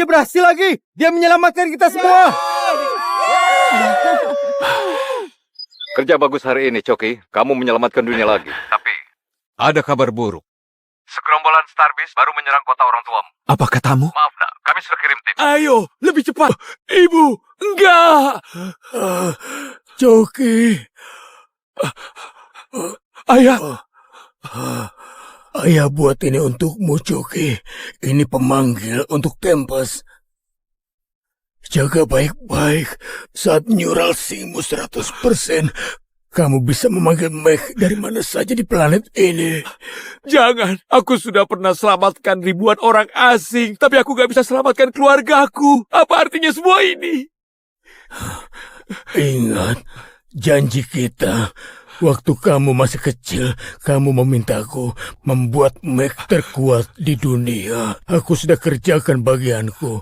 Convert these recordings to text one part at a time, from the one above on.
Dia berhasil lagi. Dia menyelamatkan kita semua. Kerja bagus hari ini, Coki. Kamu menyelamatkan dunia lagi. Tapi, ada kabar buruk. Segerombolan Starbase baru menyerang kota orang tuamu. Apa katamu? Maaf, nak. Kami sudah kirim tim. Ayo, lebih cepat. Ibu, enggak. Coki. Ayah. Ayah buat ini untukmu, Coki. Ini pemanggil untuk Tempest. Jaga baik-baik. Saat neural singmu 100%, kamu bisa memanggil Meg dari mana saja di planet ini. Jangan, aku sudah pernah selamatkan ribuan orang asing, tapi aku gak bisa selamatkan keluargaku. Apa artinya semua ini? Ingat, janji kita. Waktu kamu masih kecil, kamu memintaku membuat Meg terkuat di dunia. Aku sudah kerjakan bagianku.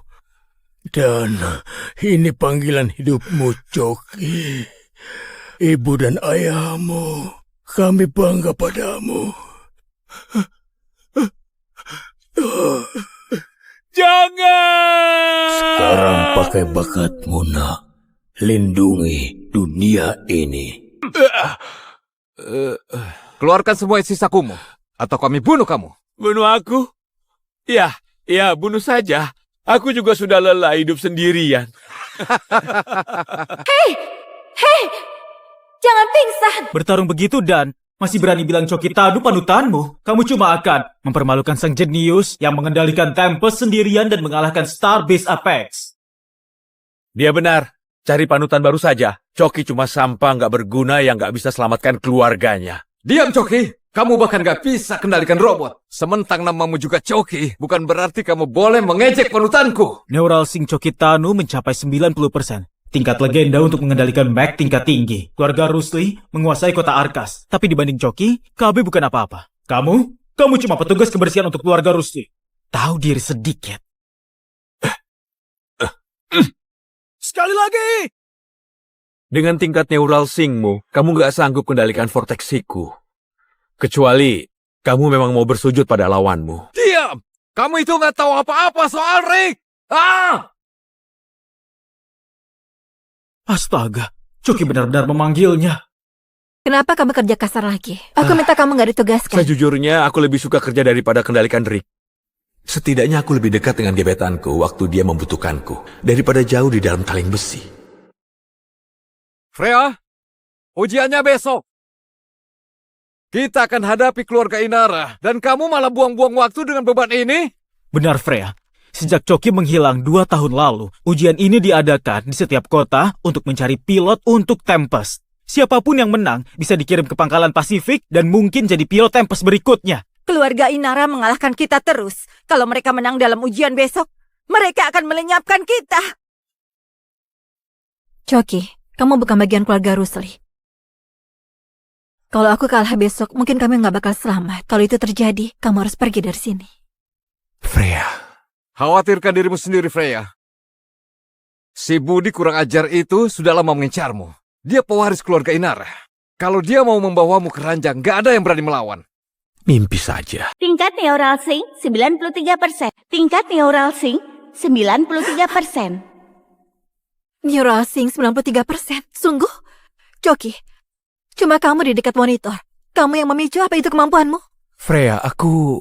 Dan ini panggilan hidupmu, Coki. Ibu dan ayahmu, kami bangga padamu. Jangan! Sekarang pakai bakatmu, nak. Lindungi dunia ini. Keluarkan semua isi sakumu, atau kami bunuh kamu. Bunuh aku? Ya, bunuh saja. Aku juga sudah lelah hidup sendirian. Hei! Jangan pingsan! Bertarung begitu dan masih berani bilang Coki Tanu panutanmu. Kamu cuma akan mempermalukan sang jenius yang mengendalikan Tempest sendirian dan mengalahkan Starbase Apex. Dia benar. Cari panutan baru saja. Coki cuma sampah nggak berguna yang nggak bisa selamatkan keluarganya. Diam, Coki. Kamu bahkan gak bisa kendalikan robot. Sementang namamu juga Coki, bukan berarti kamu boleh mengejek panutanku. Neural Sync Coki Tanu mencapai 90%. Tingkat legenda untuk mengendalikan Meg tingkat tinggi. Keluarga Rusli menguasai kota Arkas. Tapi dibanding Coki, KB bukan apa-apa. Kamu cuma petugas kebersihan untuk keluarga Rusli. Tahu diri sedikit. Sekali lagi! Dengan tingkat neural singmu, kamu gak sanggup kendalikan vortexiku. Kecuali, kamu memang mau bersujud pada lawanmu. Diam! Kamu itu gak tahu apa-apa soal Rick! Astaga, Coki benar-benar memanggilnya. Kenapa kamu kerja kasar lagi? Aku minta kamu nggak ditugaskan. Sejujurnya, aku lebih suka kerja daripada kendalikan Rick. Setidaknya aku lebih dekat dengan gebetanku waktu dia membutuhkanku, daripada jauh di dalam kaleng besi. Freya, ujiannya besok. Kita akan hadapi keluarga Inara, dan kamu malah buang-buang waktu dengan beban ini? Benar, Freya. Sejak Coki menghilang 2 tahun lalu, ujian ini diadakan di setiap kota untuk mencari pilot untuk Tempest. Siapapun yang menang bisa dikirim ke pangkalan Pasifik dan mungkin jadi pilot Tempest berikutnya. Keluarga Inara mengalahkan kita terus. Kalau mereka menang dalam ujian besok, mereka akan melenyapkan kita. Coki, kamu bukan bagian keluarga Rusli. Kalau aku kalah besok, mungkin kami nggak bakal selamat. Kalau itu terjadi, kamu harus pergi dari sini. Freya. Khawatirkan dirimu sendiri, Freya. Si Budi kurang ajar itu sudah lama mengincarmu. Dia pewaris keluarga Inara. Kalau dia mau membawamu ke ranjang, gak ada yang berani melawan. Mimpi saja. Tingkat neural sync 93%. Tingkat neural sync 93%. Neural Sync 93%. Sungguh? Coki, cuma kamu di dekat monitor. Kamu yang memicu, apa itu kemampuanmu? Freya, aku...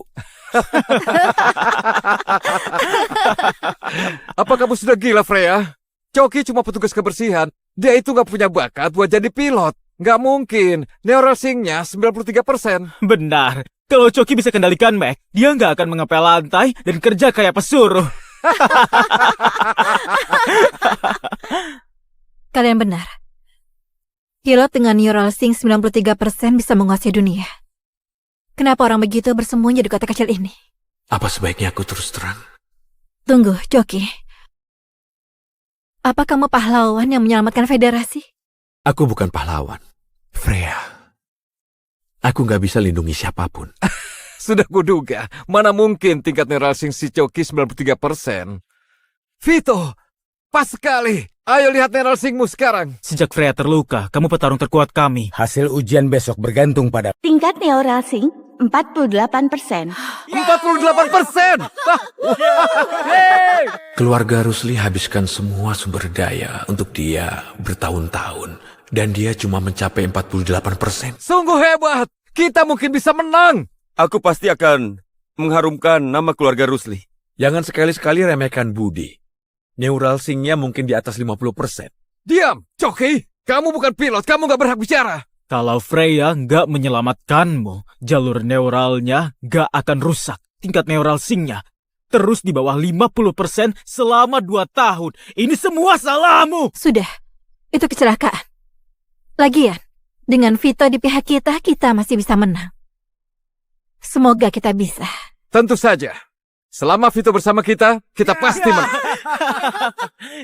Apa kamu sudah gila, Freya? Coki cuma petugas kebersihan. Dia itu gak punya bakat buat jadi pilot. Gak mungkin. Neural sync-nya 93%. Benar. Kalau Coki bisa kendalikan Meg, dia nggak akan mengepel lantai dan kerja kayak pesuruh. Kalian benar. Pilot dengan neural sync 93% bisa menguasai dunia. Kenapa orang begitu bersembunyi di kota kecil ini? Apa sebaiknya aku terus terang? Tunggu, Coki. Apa kamu pahlawan yang menyelamatkan federasi? Aku bukan pahlawan. Freya. Aku nggak bisa lindungi siapapun. Sudah kuduga. Mana mungkin tingkat neural sync si Coki 93%. Vito, pas sekali. Ayo lihat neural sync-mu sekarang. Sejak Freya terluka, kamu petarung terkuat kami. Hasil ujian besok bergantung pada... Tingkat neural sync 48%. 48%! Keluarga Rusli habiskan semua sumber daya untuk dia bertahun-tahun. Dan dia cuma mencapai 48%. Sungguh hebat! Kita mungkin bisa menang! Aku pasti akan mengharumkan nama keluarga Rusli. Jangan sekali-sekali remehkan Budi. Neural Sync-nya mungkin di atas 50%. Diam, Coki! Kamu bukan pilot, kamu gak berhak bicara! Kalau Freya nggak menyelamatkanmu, jalur neuralnya nggak akan rusak. Tingkat neural sync-nya terus di bawah 50% selama 2 tahun. Ini semua salahmu! Sudah, itu kecelakaan. Lagian, dengan Vito di pihak kita, kita masih bisa menang. Semoga kita bisa. Tentu saja. Selama Vito bersama kita pasti menang.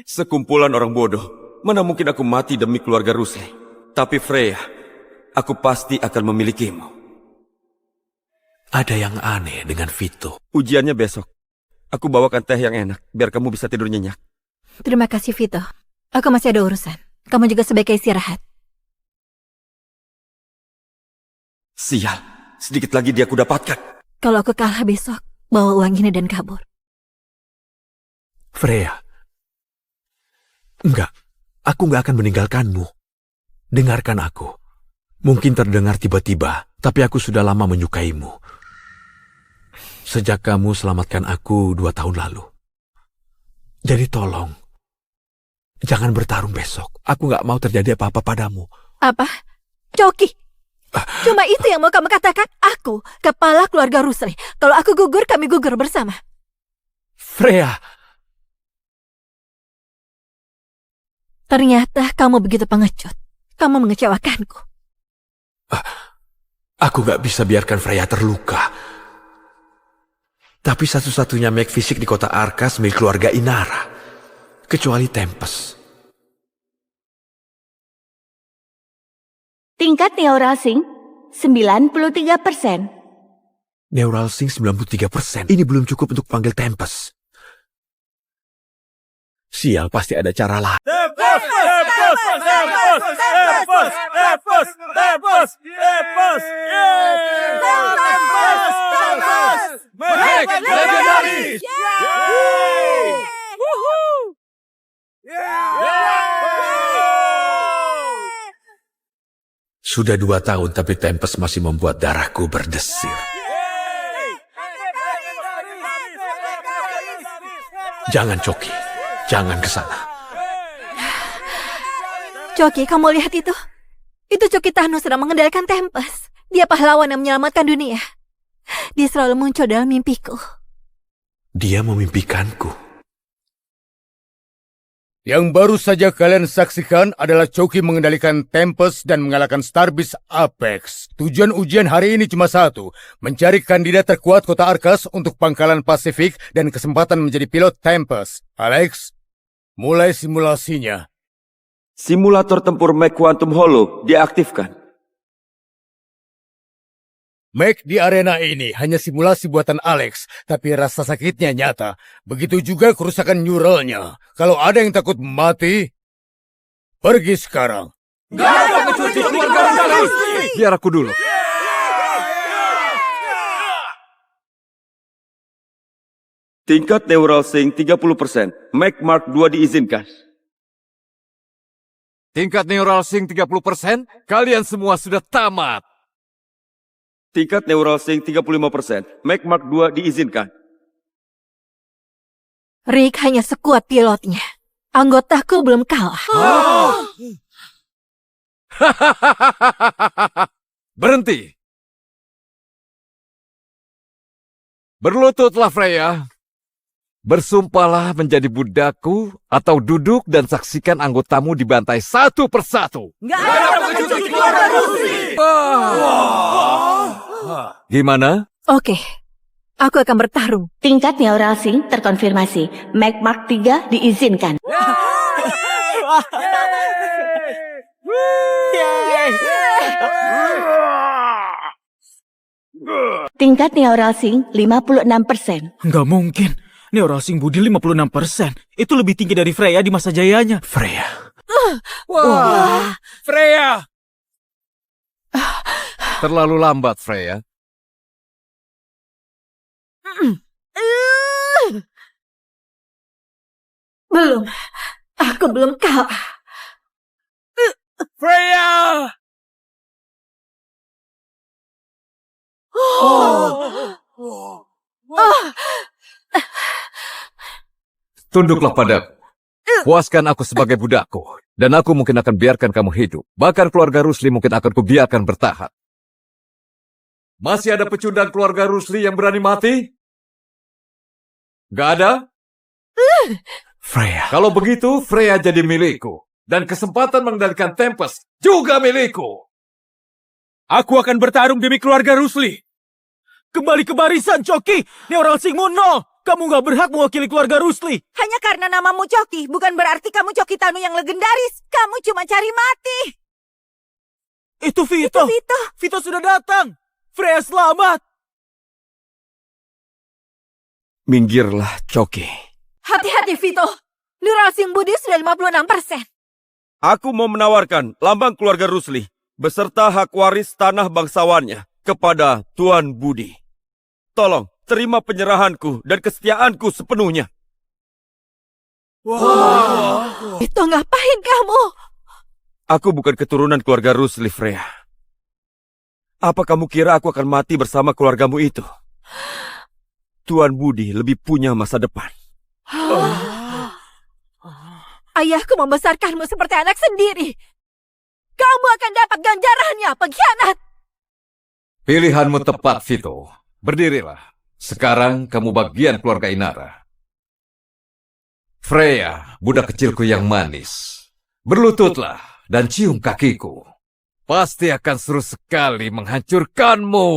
Sekumpulan orang bodoh. Mana mungkin aku mati demi keluarga Rusli. Tapi Freya, aku pasti akan memilikimu. Ada yang aneh dengan Vito. Ujiannya besok. Aku bawakan teh yang enak, biar kamu bisa tidur nyenyak. Terima kasih, Vito. Aku masih ada urusan. Kamu juga sebaiknya istirahat. Sial, sedikit lagi dia aku dapatkan. Kalau aku kalah besok, bawa uang ini dan kabur. Freya. Enggak, aku nggak akan meninggalkanmu. Dengarkan aku. Mungkin terdengar tiba-tiba, tapi aku sudah lama menyukaimu. Sejak kamu selamatkan aku 2 tahun lalu. Jadi tolong, jangan bertarung besok. Aku nggak mau terjadi apa-apa padamu. Apa? Coki! Cuma itu yang mau kamu katakan? Aku, kepala keluarga Rusli. Kalau aku gugur, kami gugur bersama. Freya! Ternyata kamu begitu pengecut. Kamu mengecewakanku. Aku gak bisa biarkan Freya terluka. Tapi satu-satunya make fisik di kota Arkas milik keluarga Inara. Kecuali Tempest. Tingkat neural sync 93%. Neural Sync 93%. Ini belum cukup untuk panggil Tempest. Sial, pasti ada cara lain. Sudah 2 tahun, tapi Tempest masih membuat darahku berdesir. Jangan, Coki. Jangan ke sana. Coki, kamu lihat itu? Itu Coki Tano sedang mengendalikan Tempest. Dia pahlawan yang menyelamatkan dunia. Dia selalu muncul dalam mimpiku. Dia memimpikanku. Yang baru saja kalian saksikan adalah Coki mengendalikan Tempest dan mengalahkan Starbase Apex. Tujuan ujian hari ini cuma satu, mencari kandidat terkuat kota Arkas untuk pangkalan Pasifik dan kesempatan menjadi pilot Tempest. Alex, mulai simulasinya. Simulator tempur Mech Quantum Hollow diaktifkan. Mech di arena ini hanya simulasi buatan Alex, tapi rasa sakitnya nyata. Begitu juga kerusakan neuralnya. Kalau ada yang takut mati, pergi sekarang. Biar aku dulu. Tingkat neural sync 30%. Mech Mark 2 diizinkan. Tingkat neural sync 30%, kalian semua sudah tamat. Tingkat neural sync 35%. Mech Mark 2 diizinkan. Rick hanya sekuat pilotnya. Anggotaku belum kalah. Berhenti. Berlututlah Freya. Bersumpahlah menjadi budakku atau duduk dan saksikan anggotamu dibantai satu persatu. Gimana? Oke, aku akan bertarung. Tingkat neural sync terkonfirmasi. Mech Mark 3 diizinkan. Tingkat neural sync 56%. Nggak mungkin. Neural Sync Budi 56%. Itu lebih tinggi dari Freya di masa jayanya. Freya. Wah, Freya! Terlalu lambat, Freya. Belum. Aku belum kalah. Freya! Tunduklah padaku. Puaskan aku sebagai budakku. Dan aku mungkin akan biarkan kamu hidup. Bahkan keluarga Rusli mungkin akan kubiarkan bertahan. Masih ada pecundang keluarga Rusli yang berani mati? Gak ada? Freya. Kalau begitu, Freya jadi milikku. Dan kesempatan mengendalikan Tempest juga milikku. Aku akan bertarung demi keluarga Rusli. Kembali ke barisan, Choki! Neural Singmu nol! Kamu gak berhak mewakili keluarga Rusli! Hanya karena namamu Choki, bukan berarti kamu Choki Tanu yang legendaris. Kamu cuma cari mati. Itu Vito! Vito sudah datang! Freya selamat! Minggirlah, Choki. Hati-hati, Vito. Neural Sing Budi sudah 56%. Aku mau menawarkan lambang keluarga Rusli beserta hak waris tanah bangsawannya kepada Tuan Budi. Tolong, terima penyerahanku dan kesetiaanku sepenuhnya. Vito, ngapain kamu? Aku bukan keturunan keluarga Rusli, Freya. Apa kamu kira aku akan mati bersama keluargamu itu? Tuan Budi lebih punya masa depan. Ayahku membesarkanmu seperti anak sendiri. Kamu akan dapat ganjarannya, pengkhianat. Pilihanmu tepat, Vito. Berdirilah. Sekarang kamu bagian keluarga Inara. Freya, budak kecilku yang manis. Berlututlah dan cium kakiku. Pasti akan seru sekali menghancurkanmu.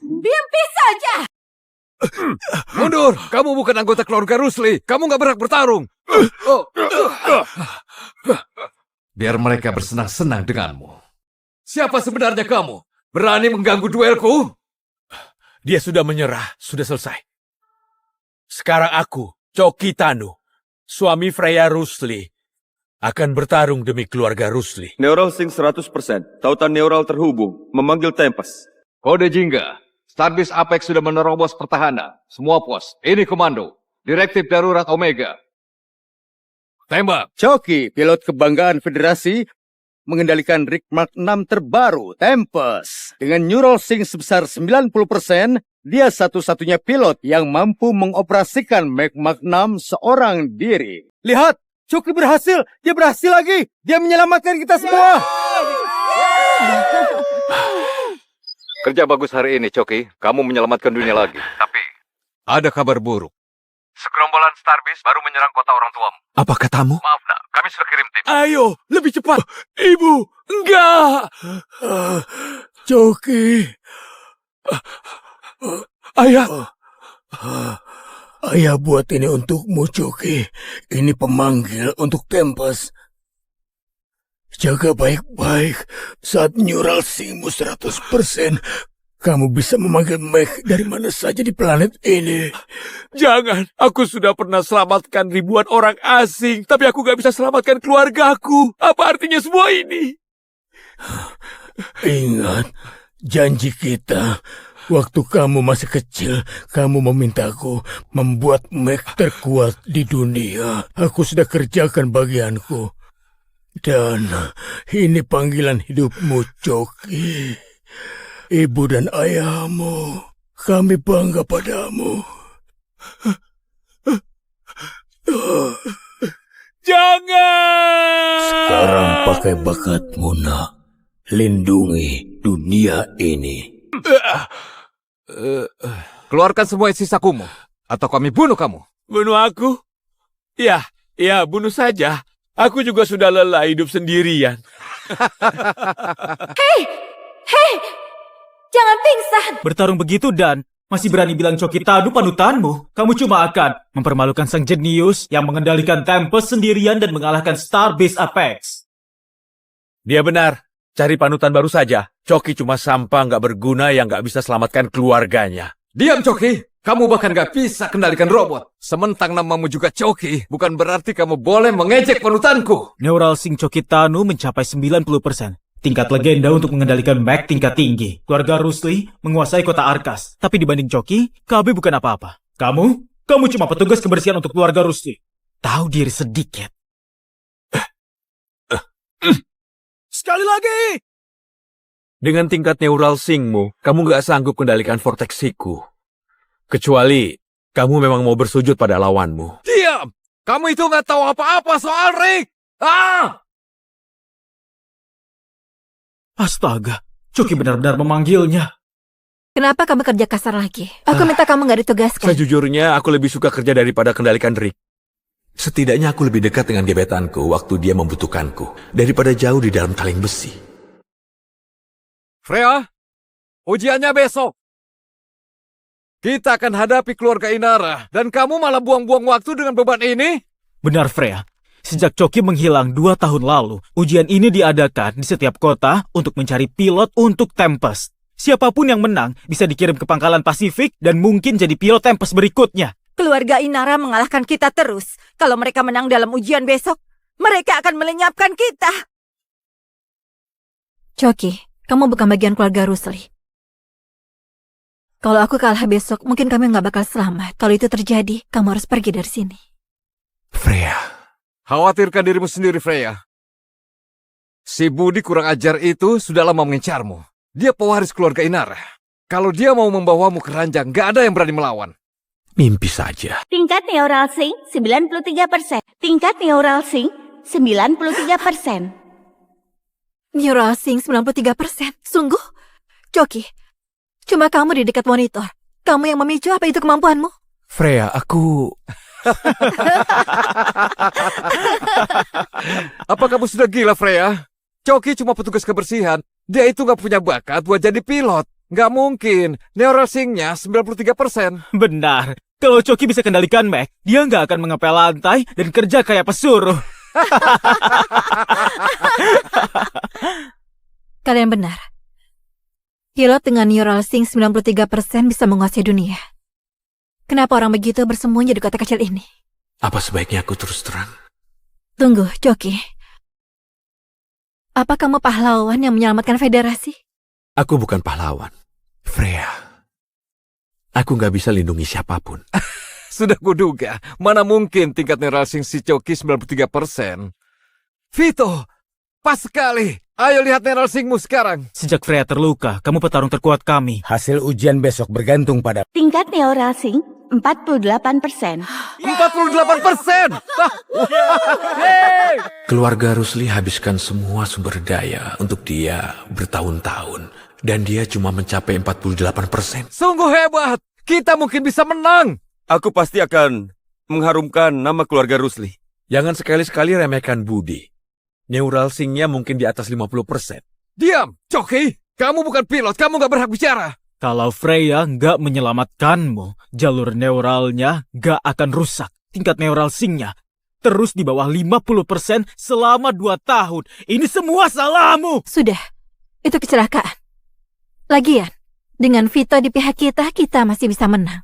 Mimpi saja. Mundur! Kamu bukan anggota keluarga Rusli. Kamu gak berhak bertarung. Biar mereka bersenang-senang denganmu. Siapa sebenarnya kamu? Berani mengganggu duelku? Dia sudah menyerah, sudah selesai. Sekarang aku, Choki Tanu, suami Freya Rusli, akan bertarung demi keluarga Rusli. Neural Sync 100%. Tautan neural terhubung. Memanggil Tempest. Kode Jingga. Starbase Apex sudah menerobos pertahanan. Semua pos. Ini komando. Direktif darurat Omega. Tembak. Choki, pilot kebanggaan Federasi, mengendalikan Rig Mark 6 terbaru, Tempest. Dengan neural sync sebesar 90%, dia satu-satunya pilot yang mampu mengoperasikan Mark 6 seorang diri. Lihat, Choki berhasil. Dia berhasil lagi. Dia menyelamatkan kita semua. Kerja bagus hari ini, Choki. Kamu menyelamatkan dunia lagi. Tapi, ada kabar buruk. Segerombolan Starbase baru menyerang kota orang tuamu. Apa katamu? Maaf, nak. Kami sudah kirim tim. Ayo, lebih cepat. Ibu, enggak. Choki. Ayah. Ayah buat ini untukmu, Choki. Ini pemanggil untuk Tempest. Jaga baik-baik. Saat neural syncmu 100%, kamu bisa memanggil Meg dari mana saja di planet ini. Jangan, aku sudah pernah selamatkan ribuan orang asing, tapi aku gak bisa selamatkan keluargaku. Apa artinya semua ini? Ingat, janji kita. Waktu kamu masih kecil, kamu memintaku membuat Meg terkuat di dunia. Aku sudah kerjakan bagianku. Dan ini panggilan hidupmu, Choki. Ibu dan ayahmu, kami bangga padamu. Jangan! Sekarang pakai bakatmu, nak. Lindungi dunia ini. Keluarkan semua isi sakumu. Atau kami bunuh kamu. Bunuh aku? Ya, bunuh saja. Aku juga sudah lelah hidup sendirian. Hei, jangan pingsan. Bertarung begitu dan masih berani bilang Choki Tanu panutanmu. Kamu cuma akan mempermalukan sang jenius yang mengendalikan Tempest sendirian dan mengalahkan Starbase Apex. Dia benar. Cari panutan baru saja. Choki cuma sampah nggak berguna yang nggak bisa selamatkan keluarganya. Diam, Choki. Kamu bahkan gak bisa kendalikan robot. Sementang namamu juga Choki, bukan berarti kamu boleh mengejek panutanku. Neural Sync Choki Tanu mencapai 90%. Tingkat legenda untuk mengendalikan Mac tingkat tinggi. Keluarga Rusli menguasai kota Arkas. Tapi dibanding Choki, KB bukan apa-apa. Kamu Kamu cuma petugas kebersihan untuk keluarga Rusli. Tahu diri sedikit. Sekali lagi! Dengan tingkat neural singmu, kamu gak sanggup kendalikan vortexiku. Kecuali kamu memang mau bersujud pada lawanmu. Diam! Kamu itu gak tahu apa-apa soal Rick! Astaga, Coki benar-benar memanggilnya. Kenapa kamu kerja kasar lagi? Aku minta kamu nggak ditugaskan. Sejujurnya, aku lebih suka kerja daripada kendalikan Rick. Setidaknya aku lebih dekat dengan gebetanku waktu dia membutuhkanku, daripada jauh di dalam kaleng besi. Freya, ujiannya besok. Kita akan hadapi keluarga Inara, dan kamu malah buang-buang waktu dengan beban ini? Benar, Freya. Sejak Coki menghilang 2 tahun lalu, ujian ini diadakan di setiap kota untuk mencari pilot untuk Tempest. Siapapun yang menang bisa dikirim ke pangkalan Pasifik dan mungkin jadi pilot Tempest berikutnya. Keluarga Inara mengalahkan kita terus. Kalau mereka menang dalam ujian besok, mereka akan melenyapkan kita. Coki, kamu bukan bagian keluarga Rusli. Kalau aku kalah besok, mungkin kamu nggak bakal selamat. Kalau itu terjadi, kamu harus pergi dari sini. Freya. Khawatirkan dirimu sendiri, Freya. Si Budi kurang ajar itu sudah lama mengincarmu. Dia pewaris keluarga Inara. Kalau dia mau membawamu ke ranjang, gak ada yang berani melawan. Mimpi saja. Tingkat neural sync 93%. Tingkat neural sync 93%. Neural sync 93%. Sungguh? Coki, cuma kamu di dekat monitor. Kamu yang memicu, apa itu kemampuanmu? Freya, aku... Apa kamu sudah gila, Freya? Coki cuma petugas kebersihan. Dia itu gak punya bakat buat jadi pilot. Gak mungkin. Neural sync-nya 93%. Benar. Kalau Coki bisa kendalikan Mac, dia nggak akan mengepel lantai dan kerja kayak pesuruh. Kalian benar. Pilot dengan neural sync 93% bisa menguasai dunia. Kenapa orang begitu bersembunyi di kota kecil ini? Apa sebaiknya aku terus terang? Tunggu, Coki. Apa kamu pahlawan yang menyelamatkan federasi? Aku bukan pahlawan. Freya. Aku gak bisa lindungi siapapun. Sudah kuduga. Mana mungkin tingkat neural sync si Coki 93%. Vito, pas sekali. Ayo lihat neural syncmu sekarang. Sejak Freya terluka, kamu petarung terkuat kami. Hasil ujian besok bergantung pada... Tingkat neural sync 48%. 48%! Keluarga Rusli habiskan semua sumber daya untuk dia bertahun-tahun. Dan dia cuma mencapai 48%. Sungguh hebat! Kita mungkin bisa menang! Aku pasti akan mengharumkan nama keluarga Rusli. Jangan sekali-sekali remehkan Budi. Neural sync-nya mungkin di atas 50%. Diam, Coki! Kamu bukan pilot, kamu gak berhak bicara. Kalau Freya nggak menyelamatkanmu, jalur neuralnya nggak akan rusak. Tingkat neural sync-nya terus di bawah 50% selama 2 tahun. Ini semua salahmu! Sudah, itu kecelakaan. Lagian, dengan Vito di pihak kita, kita masih bisa menang.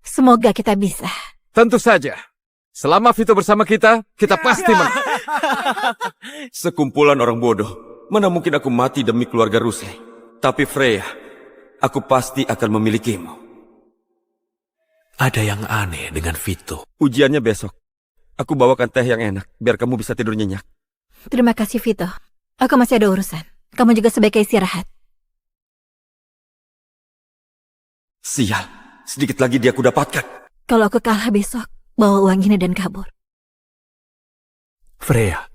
Semoga kita bisa. Tentu saja. Selama Vito bersama kita pasti menang. Sekumpulan orang bodoh. Mana mungkin aku mati demi keluarga Rusli. Tapi Freya, aku pasti akan memilikimu. Ada yang aneh dengan Vito. Ujiannya besok. Aku bawakan teh yang enak, biar kamu bisa tidur nyenyak. Terima kasih, Vito. Aku masih ada urusan. Kamu juga sebaiknya istirahat. Sial, sedikit lagi dia aku dapatkan. Kalau aku kalah besok, bawa uang ini dan kabur. Freya.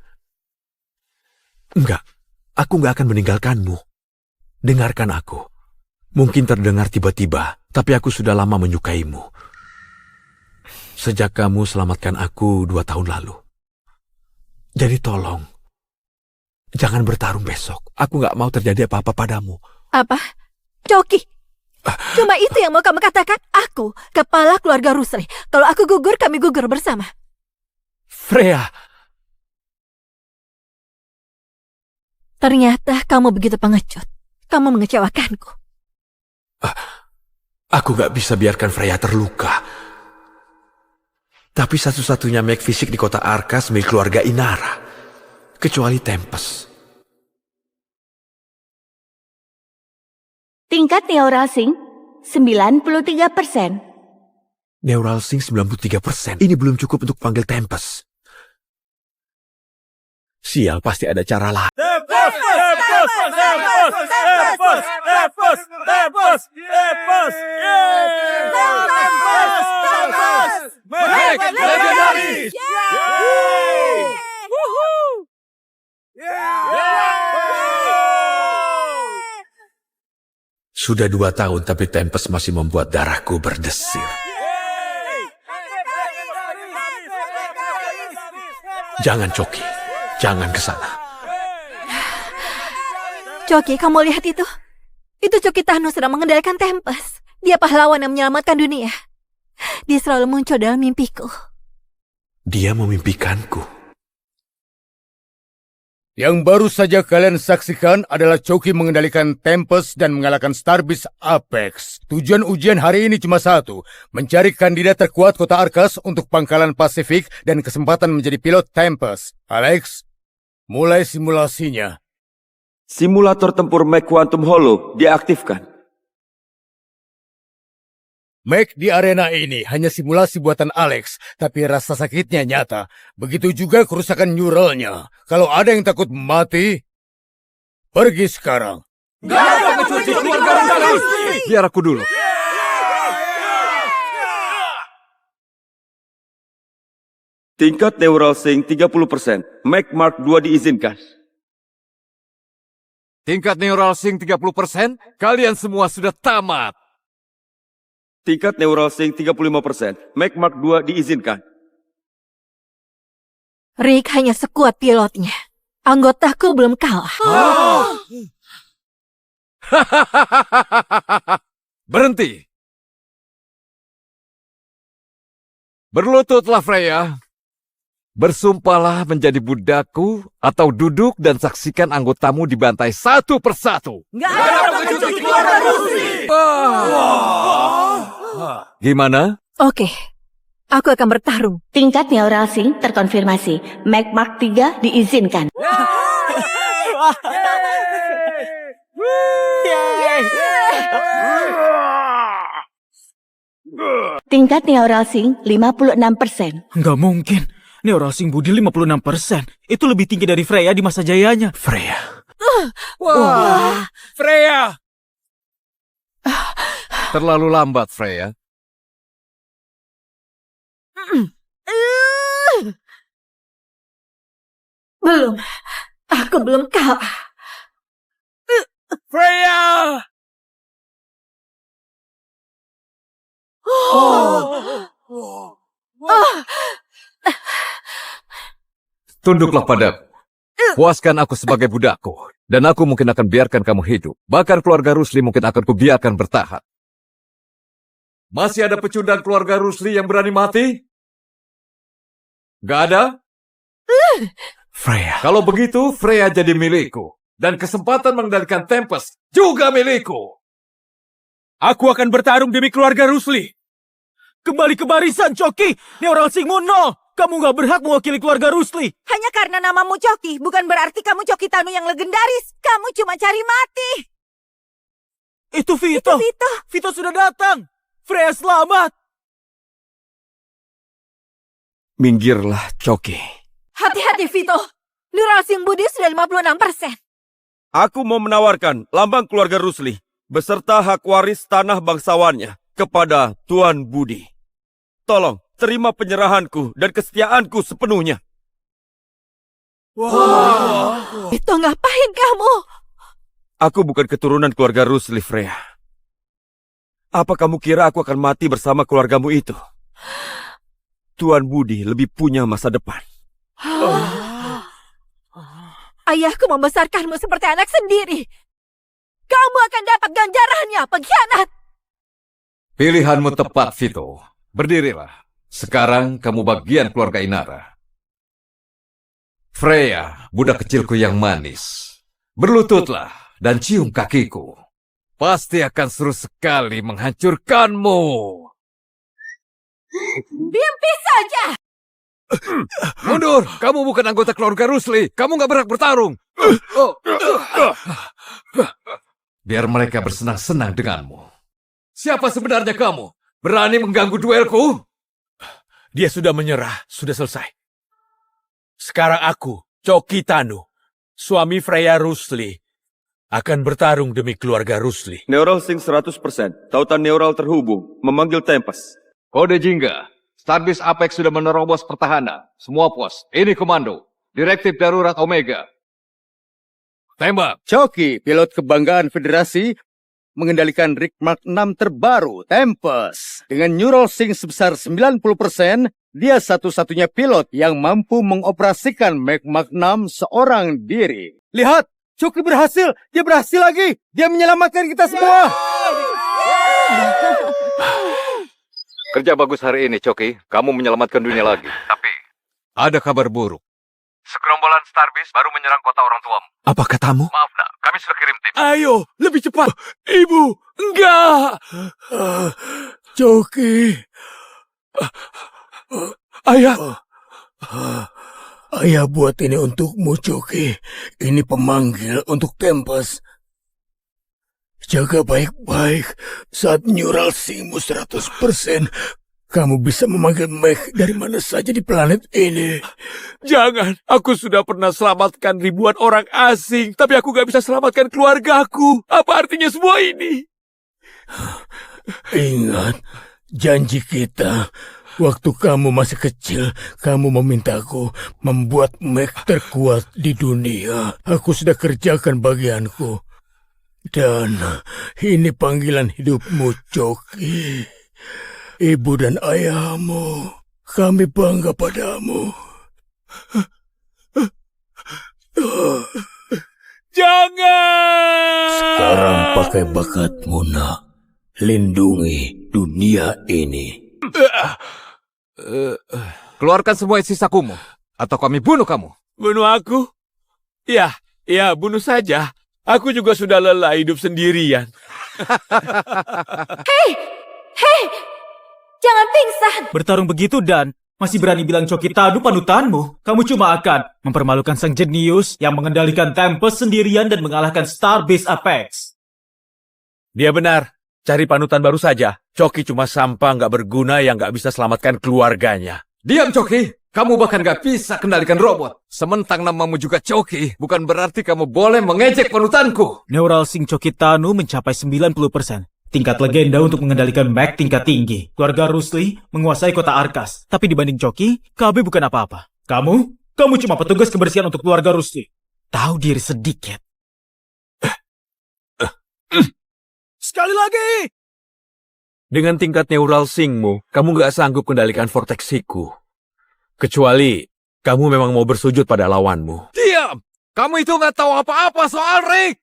Enggak, aku nggak akan meninggalkanmu. Dengarkan aku. Mungkin terdengar tiba-tiba, tapi aku sudah lama menyukaimu. Sejak kamu selamatkan aku 2 tahun lalu. Jadi tolong, jangan bertarung besok. Aku nggak mau terjadi apa-apa padamu. Apa? Coki! Cuma itu yang mau kamu katakan? Aku, kepala keluarga Rusli. Kalau aku gugur, kami gugur bersama. Freya! Ternyata kamu begitu pengecut. Kamu mengecewakanku. Aku gak bisa biarkan Freya terluka. Tapi satu-satunya mag fisik di kota Arkas milik keluarga Inara. Kecuali Tempest. Tingkat neural sync 93%. Neural Sync 93%. Ini belum cukup untuk panggil Tempest. Sial, pasti ada cara lain. Legendaris! Sudah 2 tahun tapi Tempest masih membuat darahku berdesir. Jangan, Coki. Jangan ke sana. Coki, kamu lihat itu? Itu Coki Thanos sedang mengendalikan Tempest. Dia pahlawan yang menyelamatkan dunia. Dia selalu muncul dalam mimpiku. Dia memimpikanku. Yang baru saja kalian saksikan adalah Coki mengendalikan Tempest dan mengalahkan Starbase Apex. Tujuan ujian hari ini cuma satu, mencari kandidat terkuat kota Arkas untuk pangkalan Pasifik dan kesempatan menjadi pilot Tempest. Alex, mulai simulasinya. Simulator tempur Mech Quantum Hollow diaktifkan. Mech di arena ini hanya simulasi buatan Alex, tapi rasa sakitnya nyata. Begitu juga kerusakan neuralnya. Kalau ada yang takut mati, pergi sekarang. Biar aku dulu. Tingkat Neural Sync 30%. Mech Mark II diizinkan. Tingkat Neural Sync 30%, kalian semua sudah tamat. Tingkat Neural Sync 35%. Mech Mark II diizinkan. Rick hanya sekuat pilotnya. Anggotaku belum kalah. Berhenti. Berlututlah Freya. Bersumpahlah menjadi budakku atau duduk dan saksikan anggotamu dibantai satu persatu. Nggak ada pengecut keluarga Rusli! Gimana? Oke, aku akan bertarung. Tingkat Neural Sync terkonfirmasi. Mac Mark III diizinkan. Tingkat Neural Sync 56%. Nggak mungkin. Neural Sync Budi 56%. Itu lebih tinggi dari Freya di masa jayanya. Freya. Wah, Freya! Terlalu lambat, Freya. Belum. Aku belum kalah. Freya! Tunduklah padaku. Puaskan aku sebagai budakku. Dan aku mungkin akan biarkan kamu hidup. Bahkan keluarga Rusli mungkin akan kubiarkan bertahan. Masih ada pecundang keluarga Rusli yang berani mati? Gak ada? Freya. Kalau begitu, Freya jadi milikku. Dan kesempatan mengendalikan Tempest juga milikku. Aku akan bertarung demi keluarga Rusli. Kembali ke barisan, Coki. Neural Sync Muno. Kamu gak berhak mewakili keluarga Rusli. Hanya karena namamu Coki, bukan berarti kamu Coki Tanu yang legendaris. Kamu cuma cari mati. Itu Vito. Vito. Vito sudah datang. Freya selamat. Minggirlah, Coki. Hati-hati, Vito. Neural Sync Budi sudah 56%. Aku mau menawarkan lambang keluarga Rusli beserta hak waris tanah bangsawannya kepada Tuan Budi. Tolong, terima penyerahanku dan kesetiaanku sepenuhnya. Vito, ngapain kamu? Aku bukan keturunan keluarga Rusli, Freya. Apa kamu kira aku akan mati bersama keluargamu itu? Tuan Budi lebih punya masa depan. Ayahku membesarkanmu seperti anak sendiri. Kamu akan dapat ganjarannya, pengkhianat. Pilihanmu tepat, Vito. Berdirilah. Sekarang kamu bagian keluarga Inara. Freya, budak kecilku yang manis. Berlututlah dan cium kakiku. Pasti akan seru sekali menghancurkanmu. Mimpi saja. Mundur! Kamu bukan anggota keluarga Rusli. Kamu gak berhak bertarung. Biar mereka bersenang-senang denganmu. Siapa sebenarnya kamu? Berani mengganggu duelku? Dia sudah menyerah, sudah selesai. Sekarang aku, Choki Tanu, suami Freya Rusli, akan bertarung demi keluarga Rusli. Neural Sync 100%. Tautan neural terhubung. Memanggil Tempest. Kode Jingga. Starbase Apex sudah menerobos pertahanan. Semua pos. Ini komando. Direktif darurat Omega. Tembak. Choki, pilot kebanggaan Federasi, mengendalikan Rig Mark 6 terbaru, Tempest. Dengan neural sync sebesar 90%, dia satu-satunya pilot yang mampu mengoperasikan Mark 6 seorang diri. Lihat, Choki berhasil. Dia berhasil lagi. Dia menyelamatkan kita semua. Kerja bagus hari ini, Choki. Kamu menyelamatkan dunia lagi. Tapi, ada kabar buruk. Segerombolan Starbase baru menyerang kota orang tuamu. Apa katamu? Maaf, nak. Kami sudah kirim tim. Ayo, lebih cepat. Ibu, enggak. Choki. Ayah. Ayah buat ini untukmu, Choki. Ini pemanggil untuk Tempest. Jaga baik-baik. Saat neural sync-mu 100%, kamu bisa memanggil Meg dari mana saja di planet ini. Jangan, aku sudah pernah selamatkan ribuan orang asing, tapi aku gak bisa selamatkan keluargaku. Apa artinya semua ini? Ingat, janji kita. Waktu kamu masih kecil, kamu memintaku membuat Meg terkuat di dunia. Aku sudah kerjakan bagianku. Dan ini panggilan hidupmu, Choki. Ibu dan ayahmu, kami bangga padamu. Jangan! Sekarang pakai bakatmu, nak. Lindungi dunia ini. Keluarkan semua isi sakumu, atau kami bunuh kamu. Bunuh aku? Ya, bunuh saja. Aku juga sudah lelah hidup sendirian. Hei, jangan pingsan. Bertarung begitu dan masih berani bilang Choki Tanu panutanmu. Kamu cuma akan mempermalukan sang jenius yang mengendalikan Tempest sendirian dan mengalahkan Starbase Apex. Dia benar. Cari panutan baru saja. Choki cuma sampah nggak berguna yang nggak bisa selamatkan keluarganya. Diam, Choki. Kamu bahkan gak bisa kendalikan robot. Sementang namamu juga Choki, bukan berarti kamu boleh mengejek panutanku. Neural Sync Choki Tanu mencapai 90%. Tingkat legenda untuk mengendalikan Mac tingkat tinggi. Keluarga Rusli menguasai kota Arkas. Tapi dibanding Choki, KB bukan apa-apa. Kamu cuma petugas kebersihan untuk keluarga Rusli. Tahu diri sedikit. Sekali lagi! Dengan tingkat neural sync-mu, kamu nggak sanggup kendalikan vortexiku. Kecuali kamu memang mau bersujud pada lawanmu. Diam! Kamu itu gak tahu apa-apa soal Rick!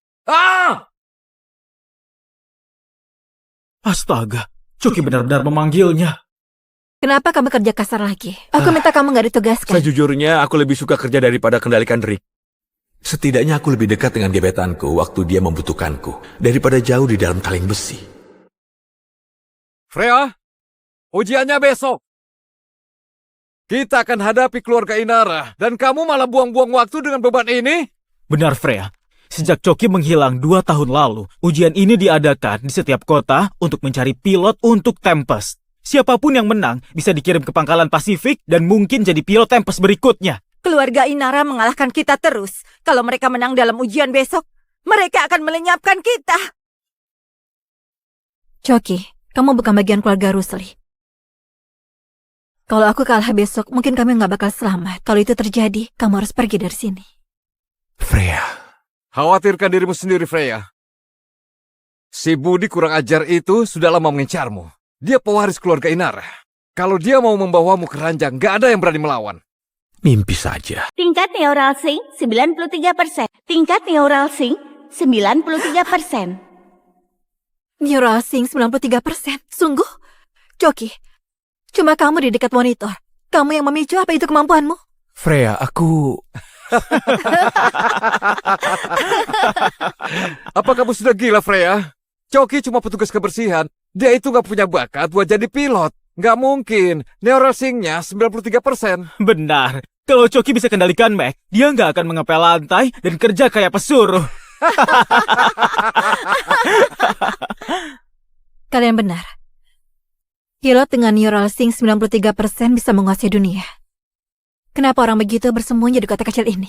Astaga, Choki benar-benar memanggilnya. Kenapa kamu kerja kasar lagi? Aku minta kamu gak ditugaskan. Sejujurnya, aku lebih suka kerja daripada kendalikan Rick. Setidaknya aku lebih dekat dengan gebetanku waktu dia membutuhkanku, daripada jauh di dalam kaleng besi. Freya, ujiannya besok. Kita akan hadapi keluarga Inara, dan kamu malah buang-buang waktu dengan beban ini? Benar, Freya. Sejak Choki menghilang 2 tahun lalu, ujian ini diadakan di setiap kota untuk mencari pilot untuk Tempest. Siapapun yang menang bisa dikirim ke pangkalan Pasifik dan mungkin jadi pilot Tempest berikutnya. Keluarga Inara mengalahkan kita terus. Kalau mereka menang dalam ujian besok, mereka akan melenyapkan kita. Choki, kamu bukan bagian keluarga Rusli. Kalau aku kalah besok, mungkin kami nggak bakal selamat. Kalau itu terjadi, kamu harus pergi dari sini. Freya. Khawatirkan dirimu sendiri, Freya. Si Budi kurang ajar itu sudah lama mengincarmu. Dia pewaris keluarga Inara. Kalau dia mau membawamu ke ranjang, gak ada yang berani melawan. Mimpi saja. Tingkat neural sync 93%. Tingkat neural sync 93%. Neural Sync 93%. Sungguh? Choki, cuma kamu di dekat monitor. Kamu yang memicu, apa itu kemampuanmu? Freya, aku... Apa kamu sudah gila, Freya? Choki cuma petugas kebersihan. Dia itu gak punya bakat buat jadi pilot. Gak mungkin. Neural sync-nya 93%. Benar. Kalau Choki bisa kendalikan Mac, dia nggak akan mengepel lantai dan kerja kayak pesuruh. Kalian benar. Pilot dengan neural sync 93% bisa menguasai dunia. Kenapa orang begitu bersembunyi di kota kecil ini?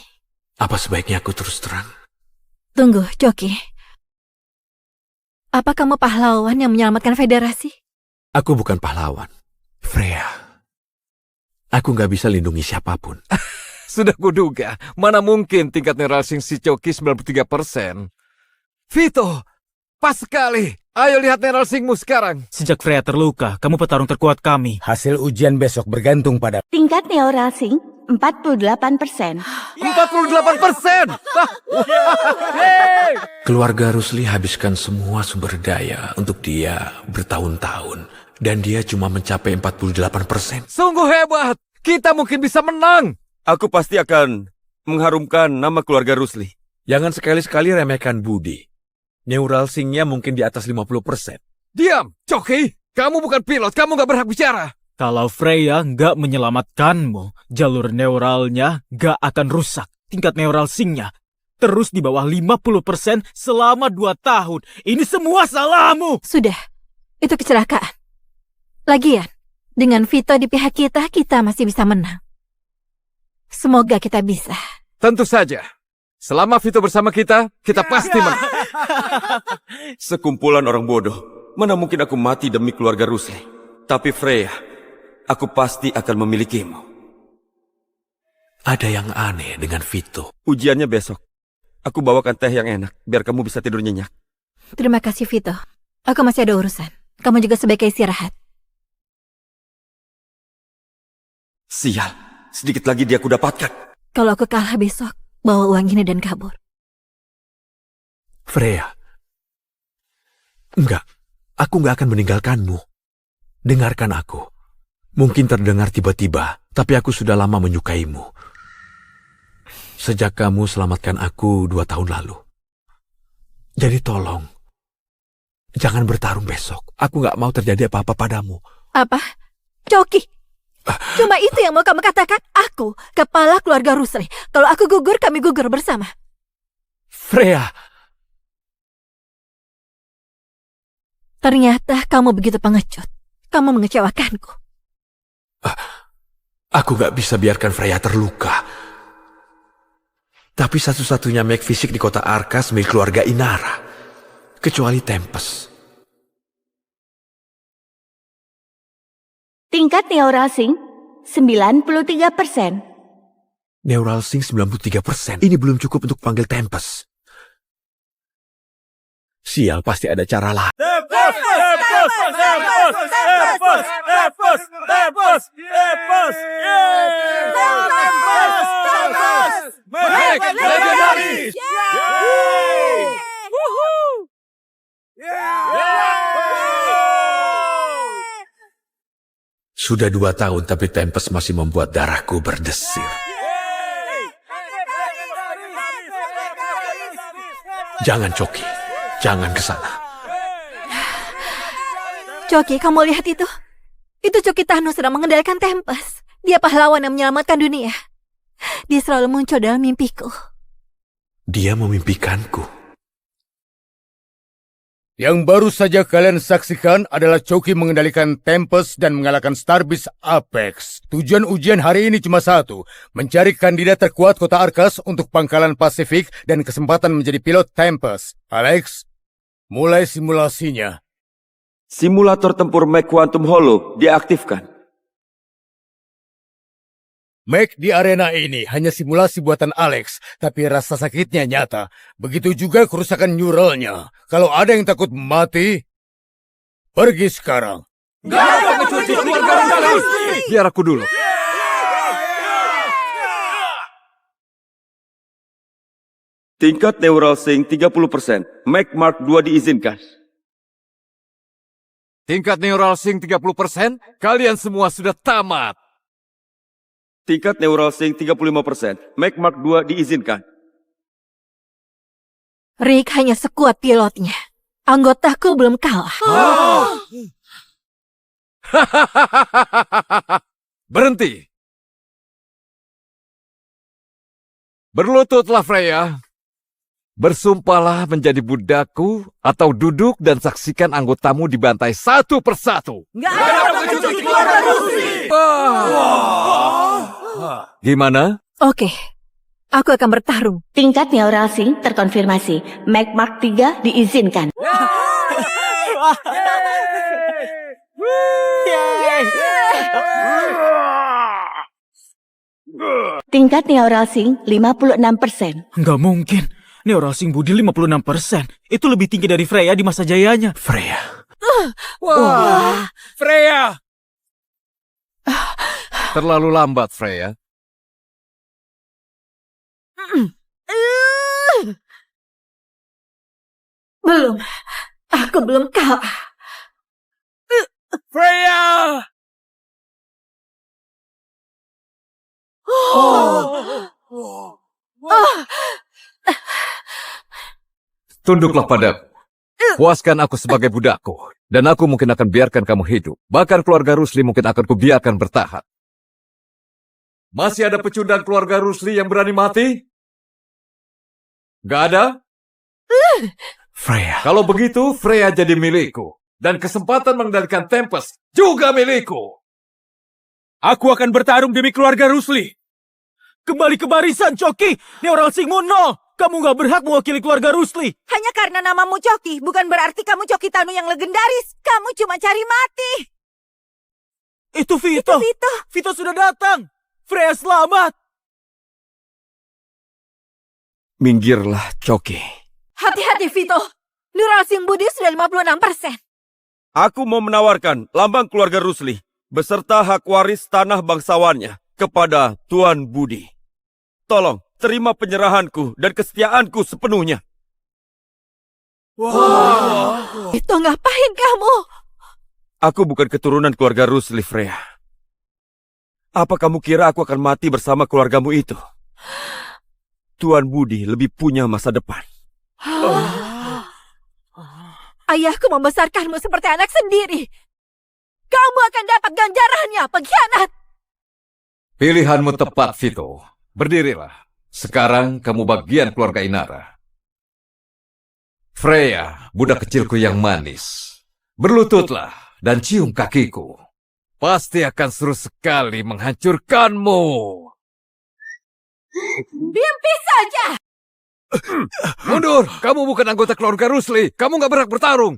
Apa sebaiknya aku terus terang? Tunggu, Joki. Apa kamu pahlawan yang menyelamatkan federasi? Aku bukan pahlawan. Freya. Aku nggak bisa lindungi siapapun. Sudah kuduga, mana mungkin tingkat neural sync si Choki 93%. Vito, pas sekali. Ayo lihat neural syncmu sekarang. Sejak Freya terluka, kamu petarung terkuat kami. Hasil ujian besok bergantung pada... Tingkat neural sync 48%. 48%! Keluarga Rusli habiskan semua sumber daya untuk dia bertahun-tahun. Dan dia cuma mencapai 48%. Sungguh hebat. Kita mungkin bisa menang. Aku pasti akan mengharumkan nama keluarga Rusli. Jangan sekali-sekali remehkan Budi. Neural sync-nya mungkin di atas 50%. Diam, Choki. Kamu bukan pilot, kamu gak berhak bicara. Kalau Freya nggak menyelamatkanmu, jalur neuralnya nggak akan rusak. Tingkat neural sync-nya terus di bawah 50% selama 2 tahun. Ini semua salahmu. Sudah, itu kecelakaan. Lagian, dengan Vito di pihak kita, kita masih bisa menang. Semoga kita bisa. Tentu saja. Selama Vito bersama kita pasti menang. Sekumpulan orang bodoh. Mana mungkin aku mati demi keluarga Rusli. Tapi Freya, aku pasti akan memilikimu. Ada yang aneh dengan Vito. Ujiannya besok. Aku bawakan teh yang enak, biar kamu bisa tidur nyenyak. Terima kasih, Vito. Aku masih ada urusan. Kamu juga sebaiknya istirahat. Sial, sedikit lagi dia aku dapatkan. Kalau aku kalah besok, bawa uang ini dan kabur. Freya. Enggak, aku nggak akan meninggalkanmu. Dengarkan aku. Mungkin terdengar tiba-tiba, tapi aku sudah lama menyukaimu. Sejak kamu selamatkan aku 2 tahun lalu. Jadi tolong, jangan bertarung besok. Aku nggak mau terjadi apa-apa padamu. Apa? Choki? Cuma itu yang mau kamu katakan? Aku, kepala keluarga Rusli. Kalau aku gugur, kami gugur bersama. Freya. Ternyata kamu begitu pengecut. Kamu mengecewakanku. Aku nggak bisa biarkan Freya terluka. Tapi satu-satunya Meg fisik di kota Arkas milik keluarga Inara. Kecuali Tempest. Tingkat neural sync 93%. Neural sync 93%. Ini belum cukup untuk panggil Tempest. Sial, pasti ada cara lain. Sudah 2 tahun, tapi Tempest masih membuat darahku berdesir. Jangan, Choki. Jangan ke sana. Choki, kamu lihat itu? Itu Choki Thanos sedang mengendalikan Tempest. Dia pahlawan yang menyelamatkan dunia. Dia selalu muncul dalam mimpiku. Dia memimpikanku. Yang baru saja kalian saksikan adalah Choki mengendalikan Tempest dan mengalahkan Starbase Apex. Tujuan ujian hari ini cuma satu, mencari kandidat terkuat kota Arkas untuk pangkalan Pasifik dan kesempatan menjadi pilot Tempest. Alex, mulai simulasinya. Simulator tempur Meg Quantum Hollow diaktifkan. Meg di arena ini hanya simulasi buatan Alex, tapi rasa sakitnya nyata. Begitu juga kerusakan neuralnya. Kalau ada yang takut mati, pergi sekarang. Biar aku dulu. Tingkat neural sync 30%. Meg Mark 2 diizinkan. Tingkat neural sync 30%, kalian semua sudah tamat. Tingkat neural sync 35%. Meg Mark 2 diizinkan. Rick hanya sekuat pilotnya. Anggotaku belum kalah. Berhenti. Berlututlah, Freya. Bersumpahlah menjadi budakku atau duduk dan saksikan anggotamu dibantai satu persatu. Nggak ada mencuci keluarga Rusli! Gimana? Oke, aku akan bertarung. Tingkat neural sync terkonfirmasi. Mac Mark 3 diizinkan. Tingkat neural sync 56%. Nggak mungkin. Neural Sync Budi 56%. Itu lebih tinggi dari Freya di masa jayanya. Freya. Wah, Freya! terlalu lambat, Freya. Belum. Aku belum kalah. Freya! Tunduklah padaku. Puaskan aku sebagai budakku. Dan aku mungkin akan biarkan kamu hidup. Bahkan keluarga Rusli mungkin akan kubiarkan bertahan. Masih ada pecundang keluarga Rusli yang berani mati? Gak ada? Freya. Kalau begitu, Freya jadi milikku. Dan kesempatan mengendalikan Tempest juga milikku. Aku akan bertarung demi keluarga Rusli. Kembali ke barisan, Coki! Neural Sync-mu 0! Kamu nggak berhak mewakili keluarga Rusli. Hanya karena namamu Coki, bukan berarti kamu Coki Tanu yang legendaris. Kamu cuma cari mati. Itu Vito. Vito. Vito sudah datang. Freya selamat. Minggirlah, Coki. Hati-hati, Vito. Neural Sync Budi sudah 56%. Aku mau menawarkan lambang keluarga Rusli beserta hak waris tanah bangsawannya kepada Tuan Budi. Tolong, terima penyerahanku dan kesetiaanku sepenuhnya. Itu ngapain kamu? Aku bukan keturunan keluarga Rusli, Freya. Apa kamu kira aku akan mati bersama keluargamu itu? Tuan Budi lebih punya masa depan. Ayahku membesarkanmu seperti anak sendiri. Kamu akan dapat ganjarannya, pengkhianat. Pilihanmu tepat, Vito. Berdirilah. Sekarang kamu bagian keluarga Inara. Freya, budak kecilku yang manis. Berlututlah dan cium kakiku. Pasti akan seru sekali menghancurkanmu. Mimpi saja. Mundur, kamu bukan anggota keluarga Rusli. Kamu gak berhak bertarung.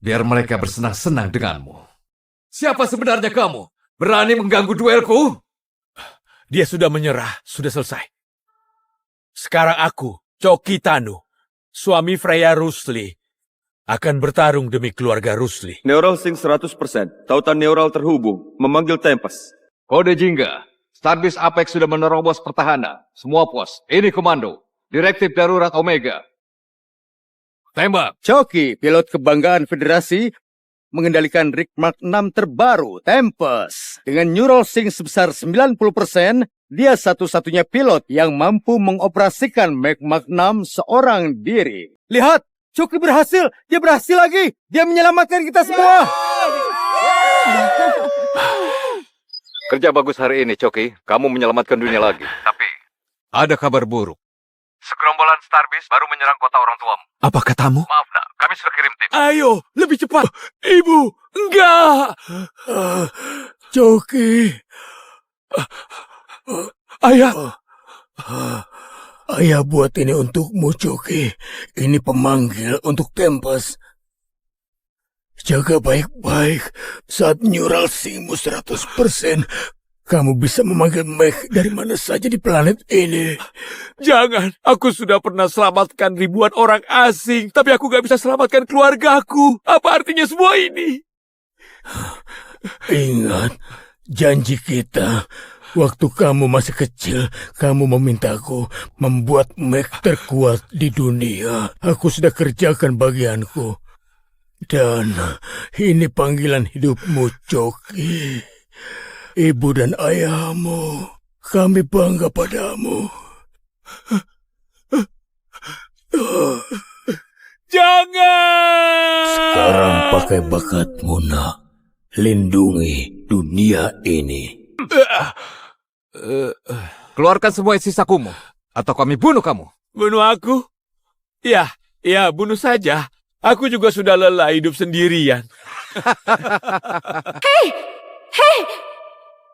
Biar mereka bersenang-senang denganmu. Siapa sebenarnya kamu? Berani mengganggu duelku? Dia sudah menyerah, sudah selesai. Sekarang aku, Coki Tanu, suami Freya Rusli, akan bertarung demi keluarga Rusli. Neural Sync 100%. Tautan neural terhubung. Memanggil Tempest. Kode Jingga. Starbase Apex sudah menerobos pertahanan. Semua pos. Ini komando. Direktif darurat Omega. Tembak. Coki, pilot kebanggaan Federasi, mengendalikan Rig Mark 6 terbaru, Tempest. Dengan neural sync sebesar 90%, dia satu-satunya pilot yang mampu mengoperasikan Mac Mark 6 seorang diri. Lihat, Coki berhasil. Dia berhasil lagi. Dia menyelamatkan kita semua. Kerja bagus hari ini, Coki. Kamu menyelamatkan dunia lagi. Tapi, ada kabar buruk. Segerombolan Starbase baru menyerang kota orang tuamu. Apa katamu? Maaf, nak. Kami sudah kirim tim. Ayo, lebih cepat. Ibu, enggak. Coki. Ayah. Ayah buat ini untukmu, Coki. Ini pemanggil untuk Tempest. Jaga baik-baik. Saat neural sync-mu 100%, kamu bisa memanggil Mac dari mana saja di planet ini. Jangan, aku sudah pernah selamatkan ribuan orang asing, tapi aku gak bisa selamatkan keluargaku. Apa artinya semua ini? Ingat, janji kita. Waktu kamu masih kecil, kamu memintaku membuat Mac terkuat di dunia. Aku sudah kerjakan bagianku. Dan ini panggilan hidupmu, Coki. Ibu dan ayahmu, kami bangga padamu. Jangan! Sekarang pakai bakatmu, nak. Lindungi dunia ini. Keluarkan semua isi sakumu. atau kami bunuh kamu. Bunuh aku? Ya, bunuh saja. Aku juga sudah lelah hidup sendirian. Hei,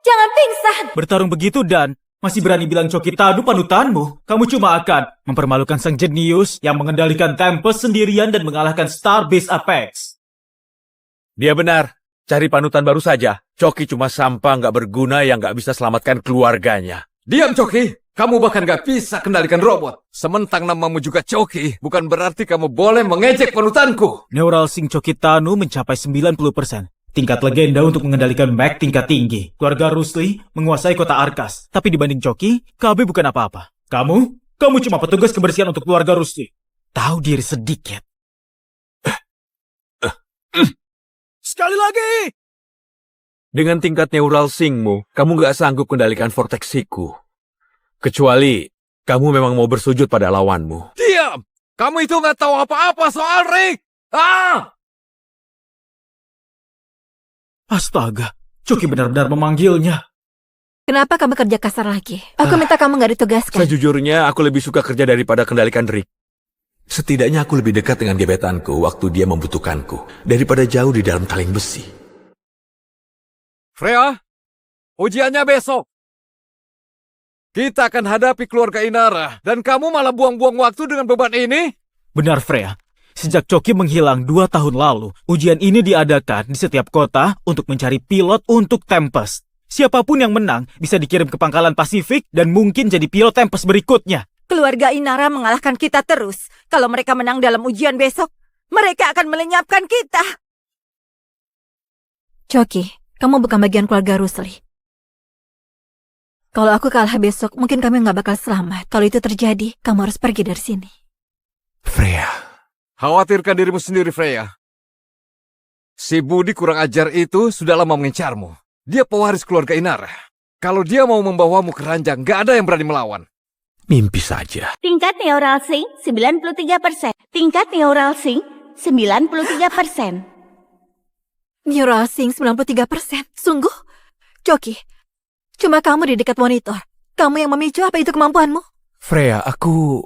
jangan pingsan. Bertarung begitu dan masih berani bilang Coki Tanu panutanmu. Kamu cuma akan mempermalukan sang jenius yang mengendalikan Tempest sendirian dan mengalahkan Starbase Apex. Dia benar. Cari panutan baru saja. Coki cuma sampah nggak berguna yang nggak bisa selamatkan keluarganya. Diam, Coki. Kamu bahkan gak bisa kendalikan robot. Sementang namamu juga Coki, bukan berarti kamu boleh mengejek panutanku. Neural Sync Coki Tanu mencapai 90%. Tingkat legenda untuk mengendalikan mech tingkat tinggi. Keluarga Rusli menguasai kota Arkas. Tapi dibanding Coki, KB bukan apa-apa. Kamu cuma petugas kebersihan untuk keluarga Rusli. Tahu diri sedikit. Sekali lagi! Dengan tingkat neural sync-mu, kamu nggak sanggup kendalikan vortexiku. Kecuali kamu memang mau bersujud pada lawanmu. Diam! Kamu itu gak tahu apa-apa soal Rick! Astaga, Coki benar-benar memanggilnya. Kenapa kamu kerja kasar lagi? Aku minta kamu nggak ditugaskan. Sejujurnya, aku lebih suka kerja daripada kendalikan Rick. Setidaknya aku lebih dekat dengan gebetanku waktu dia membutuhkanku, daripada jauh di dalam kaleng besi. Freya, ujiannya besok. Kita akan hadapi keluarga Inara, dan kamu malah buang-buang waktu dengan beban ini? Benar, Freya. Sejak Coki menghilang 2 tahun lalu, ujian ini diadakan di setiap kota untuk mencari pilot untuk Tempest. Siapapun yang menang bisa dikirim ke pangkalan Pasifik dan mungkin jadi pilot Tempest berikutnya. Keluarga Inara mengalahkan kita terus. Kalau mereka menang dalam ujian besok, mereka akan melenyapkan kita. Coki, kamu bukan bagian keluarga Rusli. Kalau aku kalah besok, mungkin kami nggak bakal selamat. Kalau itu terjadi, kamu harus pergi dari sini. Freya. Khawatirkan dirimu sendiri, Freya. Si Budi kurang ajar itu sudah lama mengincarmu. Dia pewaris keluarga Inara. Kalau dia mau membawamu ke ranjang, gak ada yang berani melawan. Mimpi saja. Tingkat neural sync 93%. Tingkat neural sync 93%. Neural Sync 93%. Sungguh? Coki, cuma kamu di dekat monitor. Kamu yang memicu, apa itu kemampuanmu? Freya, aku...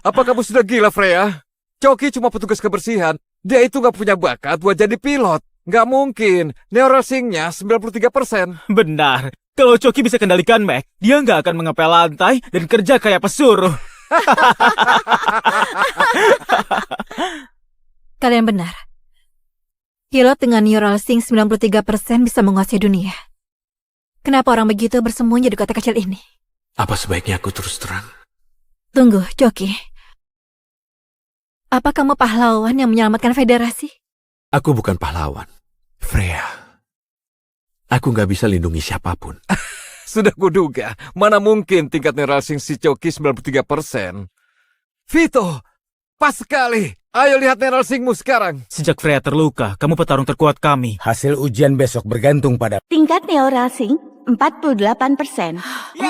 Apa kamu sudah gila, Freya? Coki cuma petugas kebersihan. Dia itu gak punya bakat buat jadi pilot. Gak mungkin. Neural Sync-nya 93%. Benar. Kalau Coki bisa kendalikan mech, dia nggak akan mengepel lantai dan kerja kayak pesuruh. Kalian benar. Pilot dengan Neural Sync 93% bisa menguasai dunia. Kenapa orang begitu bersembunyi di kota kecil ini? Apa sebaiknya aku terus terang? Tunggu, Coki. Apa kamu pahlawan yang menyelamatkan federasi? Aku bukan pahlawan. Freya. Aku nggak bisa lindungi siapapun. Sudah kuduga, mana mungkin tingkat neural sync si Coki 93%. Vito, pas sekali. Ayo lihat neural sync-mu sekarang. Sejak Freya terluka, kamu petarung terkuat kami. Hasil ujian besok bergantung pada... Tingkat neural sync 48%. 48%!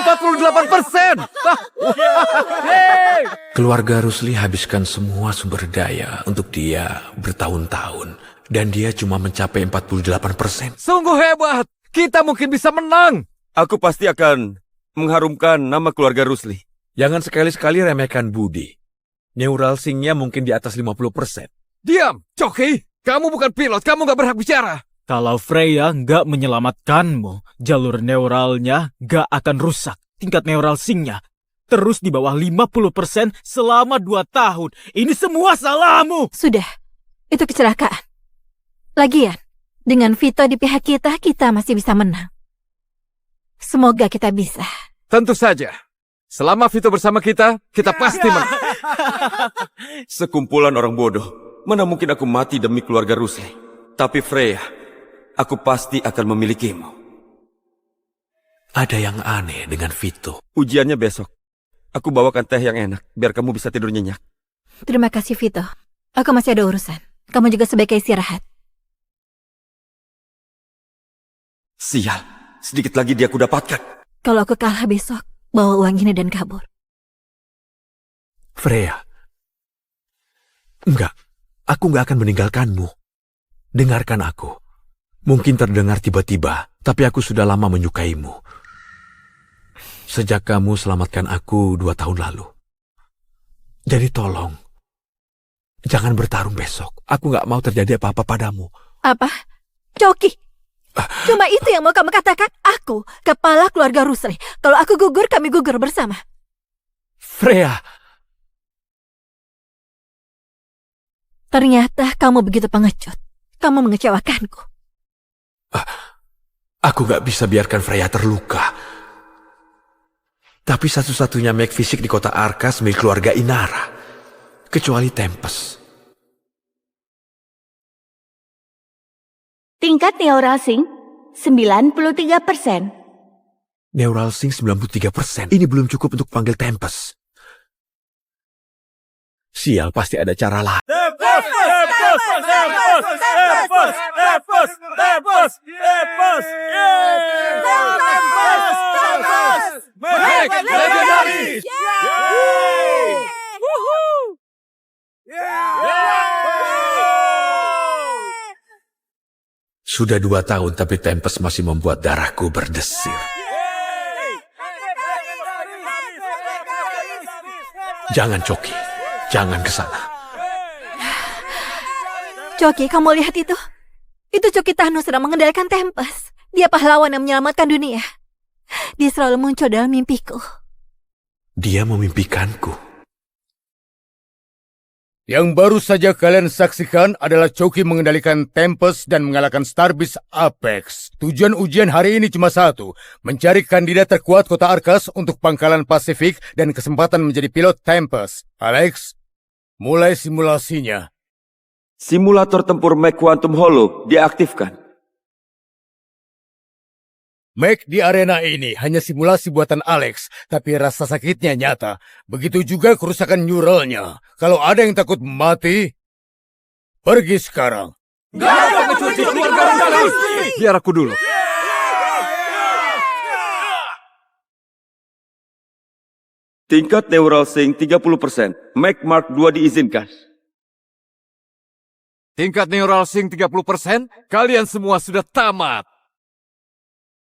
Keluarga Rusli habiskan semua sumber daya untuk dia bertahun-tahun. Dan dia cuma mencapai 48%. Sungguh hebat. Kita mungkin bisa menang. Aku pasti akan mengharumkan nama keluarga Rusli. Jangan sekali-sekali remehkan Budi. Neural sync-nya mungkin di atas 50%. Diam, Coki. Kamu bukan pilot, kamu gak berhak bicara. Kalau Freya nggak menyelamatkanmu, jalur neuralnya nggak akan rusak. Tingkat neural sync-nya terus di bawah 50% selama 2 tahun. Ini semua salahmu. Sudah, itu kecelakaan. Lagian, dengan Vito di pihak kita, kita masih bisa menang. Semoga kita bisa. Tentu saja. Selama Vito bersama kita pasti menang. Sekumpulan orang bodoh. Mana mungkin aku mati demi keluarga Rusli. Tapi Freya, aku pasti akan memilikimu. Ada yang aneh dengan Vito. Ujiannya besok. Aku bawakan teh yang enak, biar kamu bisa tidur nyenyak. Terima kasih, Vito. Aku masih ada urusan. Kamu juga sebaiknya istirahat. Sial, sedikit lagi dia aku dapatkan. Kalau aku kalah besok, bawa uang ini dan kabur. Freya. Enggak, aku nggak akan meninggalkanmu. Dengarkan aku. Mungkin terdengar tiba-tiba, tapi aku sudah lama menyukaimu. sejak kamu selamatkan aku 2 tahun lalu. Jadi tolong, jangan bertarung besok. Aku nggak mau terjadi apa-apa padamu. Apa? Coki? Cuma itu yang mau kamu katakan? Aku, kepala keluarga Rusli. Kalau aku gugur, kami gugur bersama. Freya, Ternyata kamu begitu pengecut. Kamu mengecewakanku. aku nggak bisa biarkan Freya terluka. Tapi satu-satunya mag fisik di kota Arkas milik keluarga Inara. Kecuali Tempest. Tingkat neural sync 93%. Neural sync 93%. Ini belum cukup untuk panggil Tempest. Sial, pasti ada cara lain. Sudah 2 tahun, tapi Tempest masih membuat darahku berdesir. Jangan, Coki. Jangan ke sana. Coki, kamu lihat itu? Itu Coki Tanu sedang mengendalikan Tempest. Dia pahlawan yang menyelamatkan dunia. Dia selalu muncul dalam mimpiku. Dia memimpikanku. Yang baru saja kalian saksikan adalah Coki mengendalikan Tempest dan mengalahkan Starbase Apex. Tujuan ujian hari ini cuma satu, mencari kandidat terkuat kota Arkas untuk pangkalan Pasifik dan kesempatan menjadi pilot Tempest. Alex, mulai simulasinya. Simulator tempur Mech Quantum Hollow diaktifkan. Mech di arena ini hanya simulasi buatan Alex, tapi rasa sakitnya nyata. Begitu juga kerusakan neuralnya. Kalau ada yang takut mati, pergi sekarang. Biar aku dulu. Tingkat neural sync 30%. Mech Mark II diizinkan. Tingkat neural sync 30%, kalian semua sudah tamat.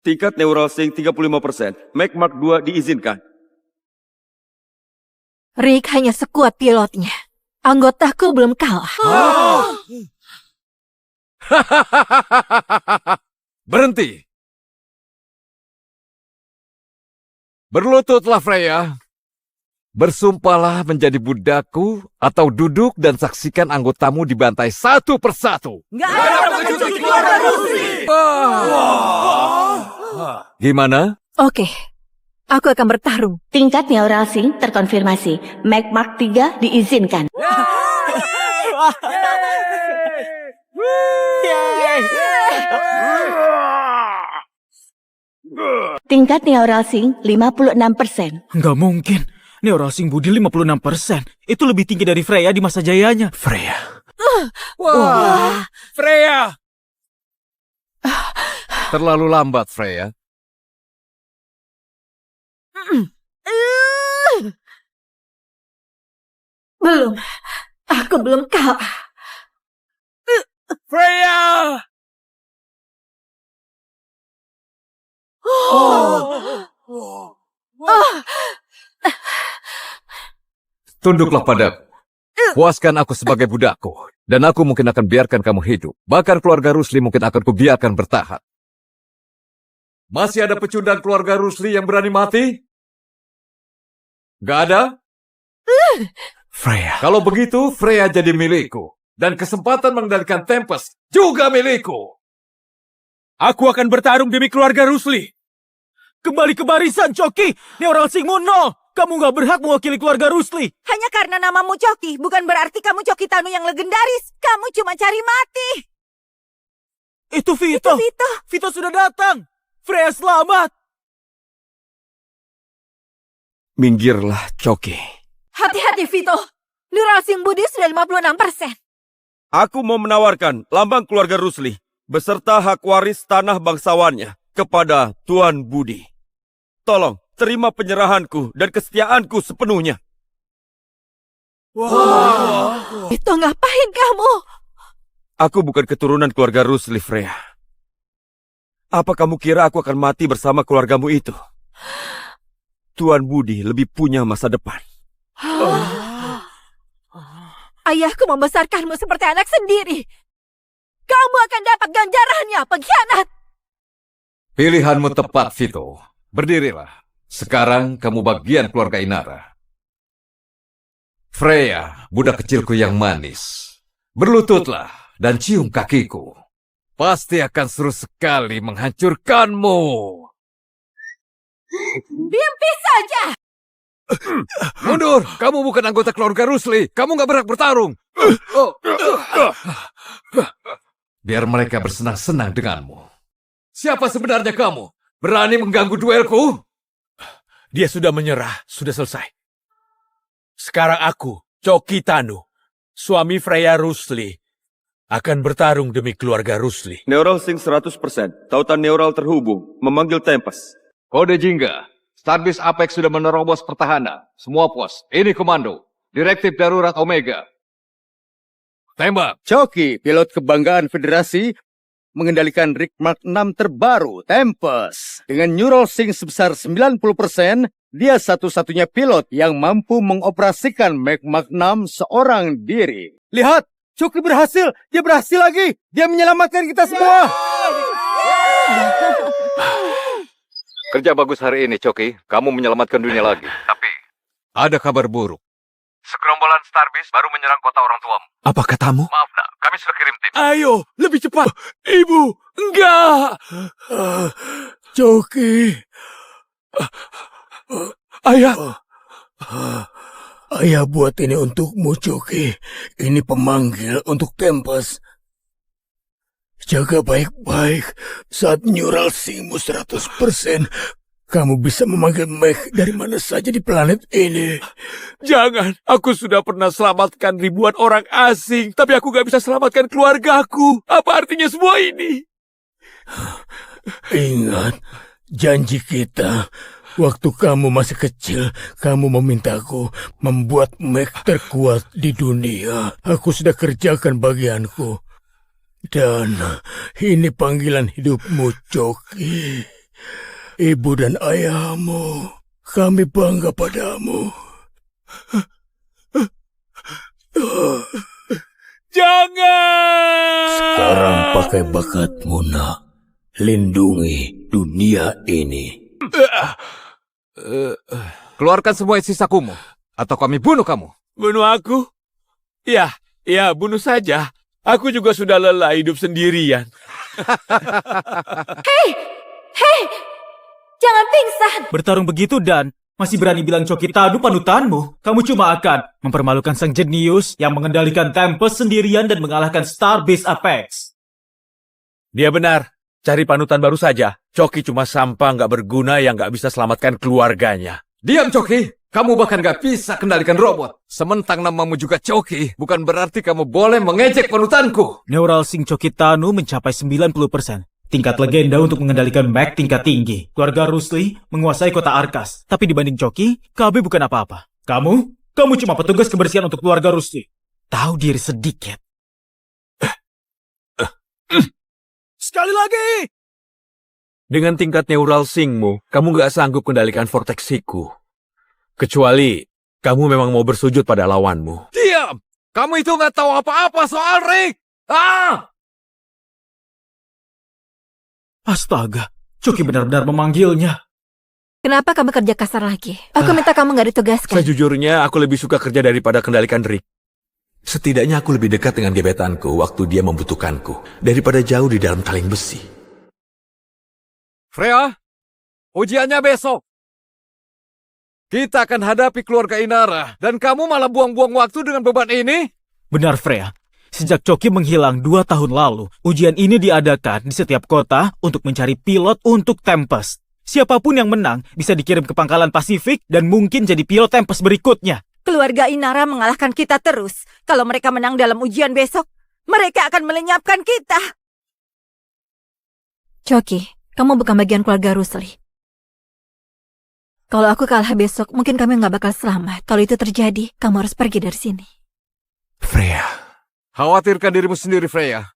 Tingkat neural sync 35%. Mech Mark II diizinkan. Rick hanya sekuat pilotnya. Anggotaku belum kalah. Berhenti. Berlututlah Freya. Bersumpahlah menjadi budakku atau duduk dan saksikan anggotamu dibantai satu persatu. Gimana? Oke, aku akan bertarung. Tingkat neural sync terkonfirmasi. Mag Mark 3 diizinkan. Tingkat neural sync 56%. Nggak mungkin. Neural sync Budi 56%. Itu lebih tinggi dari Freya di masa jayanya. Freya. Wah, Freya! terlalu lambat Freya. Belum. Aku belum kalah. Freya! Tunduklah padaku. Puaskan aku sebagai budakku. Dan aku mungkin akan biarkan kamu hidup. Bahkan keluarga Rusli mungkin akan kubiarkan bertahan. Masih ada pecundang keluarga Rusli yang berani mati? Gak ada? Freya. Kalau begitu, Freya jadi milikku. Dan kesempatan mengendalikan Tempest juga milikku. Aku akan bertarung demi keluarga Rusli. Kembali ke barisan, Coki! Neural sync-mu 0! Kamu nggak berhak mewakili keluarga Rusli. Hanya karena namamu Coki, bukan berarti kamu Coki Tanu yang legendaris. Kamu cuma cari mati. Itu Vito. Vito sudah datang. Freya selamat. Minggirlah, Coki. Hati-hati, Vito. Neural sync Budi sudah 56%. Aku mau menawarkan lambang keluarga Rusli beserta hak waris tanah bangsawannya kepada Tuan Budi. Tolong, terima penyerahanku dan kesetiaanku sepenuhnya. Itu ngapain kamu? Aku bukan keturunan keluarga Rusli, Freya. Apa kamu kira aku akan mati bersama keluargamu itu? Tuan Budi lebih punya masa depan. Ayahku membesarkanmu seperti anak sendiri. Kamu akan dapat ganjarannya, pengkhianat. Pilihanmu tepat, Vito. Berdirilah. Sekarang kamu bagian keluarga Inara. Freya, budak kecilku yang manis. Berlututlah dan cium kakiku. Pasti akan seru sekali menghancurkanmu. Mimpi saja. Mundur, kamu bukan anggota keluarga Rusli. Kamu gak berhak bertarung. Biar mereka bersenang-senang denganmu. Siapa sebenarnya kamu? Berani mengganggu duelku? Dia sudah menyerah, sudah selesai. Sekarang aku, Choki Tanu, suami Freya Rusli, akan bertarung demi keluarga Rusli. Neural Sync 100%. Tautan neural terhubung. Memanggil Tempest. Kode Jingga. Starbase Apex sudah menerobos pertahanan. Semua pos. Ini komando. Direktif darurat Omega. Tembak. Choki, pilot kebanggaan Federasi, mengendalikan Rig Mark 6 terbaru, Tempest. Dengan Neural Sync sebesar 90%, dia satu-satunya pilot yang mampu mengoperasikan Mac Mark 6 seorang diri. Lihat, Choki berhasil. Dia berhasil lagi. Dia menyelamatkan kita semua. Kerja bagus hari ini, Choki. Kamu menyelamatkan dunia lagi. Tapi, ada kabar buruk. Segerombolan Starbase baru menyerang kota orang tuamu. Apa katamu? Maaf, nak. Kami sudah kirim tim. Ayo, lebih cepat. Ibu, enggak. Choki. Ayah. Ayah buat ini untukmu, Choki. Ini pemanggil untuk Tempest. Jaga baik-baik. Saat Neural Sync-mu 100%, kamu bisa memanggil Meg dari mana saja di planet ini. Jangan, aku sudah pernah selamatkan ribuan orang asing, tapi aku gak bisa selamatkan keluargaku. Apa artinya semua ini? Ingat, janji kita. Waktu kamu masih kecil, kamu memintaku membuat Meg terkuat di dunia. Aku sudah kerjakan bagianku. Dan ini panggilan hidupmu, Choki. Ibu dan ayahmu, kami bangga padamu. Jangan! Sekarang pakai bakatmu, nak. Lindungi dunia ini. Keluarkan semua isi sakumu, atau kami bunuh kamu. Bunuh aku? Ya, bunuh saja. Aku juga sudah lelah hidup sendirian. Hei, jangan pingsan. Bertarung begitu dan masih berani bilang Choki Tanu panutanmu. Kamu cuma akan mempermalukan sang jenius yang mengendalikan Tempest sendirian dan mengalahkan Starbase Apex. Dia benar. Cari panutan baru saja. Choki cuma sampah nggak berguna yang nggak bisa selamatkan keluarganya. Diam, Choki. Kamu bahkan gak bisa kendalikan robot. Sementang namamu juga Choki, bukan berarti kamu boleh mengejek panutanku. Neural Sync Choki Tanu mencapai 90%. Tingkat legenda untuk mengendalikan Mac tingkat tinggi. Keluarga Rusli menguasai kota Arkas. Tapi dibanding Choki, KB bukan apa-apa. Kamu cuma petugas kebersihan untuk keluarga Rusli. Tahu diri sedikit. Sekali lagi! Dengan tingkat neural sync-mu, kamu nggak sanggup kendalikan vortexiku. Kecuali kamu memang mau bersujud pada lawanmu. Diam! Kamu itu gak tahu apa-apa soal Rick! Astaga, Choki benar-benar memanggilnya. Kenapa kamu kerja kasar lagi? Aku minta kamu nggak ditugaskan. Sejujurnya, aku lebih suka kerja daripada kendalikan Rick. Setidaknya aku lebih dekat dengan gebetanku waktu dia membutuhkanku, daripada jauh di dalam kaleng besi. Freya, ujiannya besok. Kita akan hadapi keluarga Inara, dan kamu malah buang-buang waktu dengan beban ini? Benar, Freya. Sejak Choki menghilang 2 tahun lalu, ujian ini diadakan di setiap kota untuk mencari pilot untuk Tempest. Siapapun yang menang bisa dikirim ke pangkalan Pasifik dan mungkin jadi pilot Tempest berikutnya. Keluarga Inara mengalahkan kita terus. Kalau mereka menang dalam ujian besok, mereka akan melenyapkan kita. Choki, kamu bukan bagian keluarga Rusli. Kalau aku kalah besok, mungkin kami nggak bakal selamat. Kalau itu terjadi, kamu harus pergi dari sini. Freya. Khawatirkan dirimu sendiri, Freya.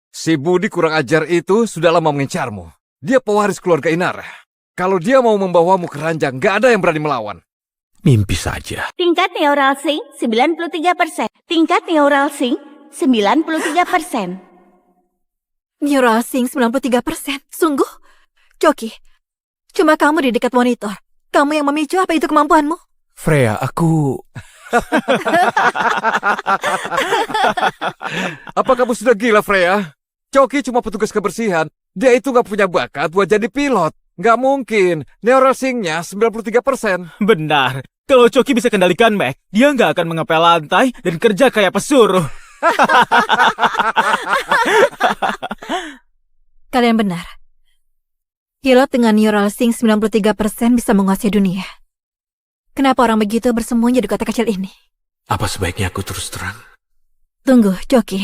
Si Budi kurang ajar itu sudah lama mengincarmu. Dia pewaris keluarga Inara. Kalau dia mau membawamu ke ranjang, nggak ada yang berani melawan. Mimpi saja. Tingkat neural sync 93%. Tingkat neural sync 93%. Neural Sync 93%. Sungguh? Coki, cuma kamu di dekat monitor. Kamu yang memicu, apa itu kemampuanmu? Freya, aku... Apa kamu sudah gila, Freya? Coki cuma petugas kebersihan. Dia itu nggak punya bakat buat jadi pilot. Nggak mungkin. Neural Sync-nya 93%. Benar. Kalau Coki bisa kendalikan Mac, dia nggak akan mengepel lantai dan kerja kayak pesuruh. Kalian benar. Pilot dengan Neural Sync 93% bisa menguasai dunia. Kenapa orang begitu bersembunyi di kota kecil ini? Apa sebaiknya aku terus terang? Tunggu, Coki.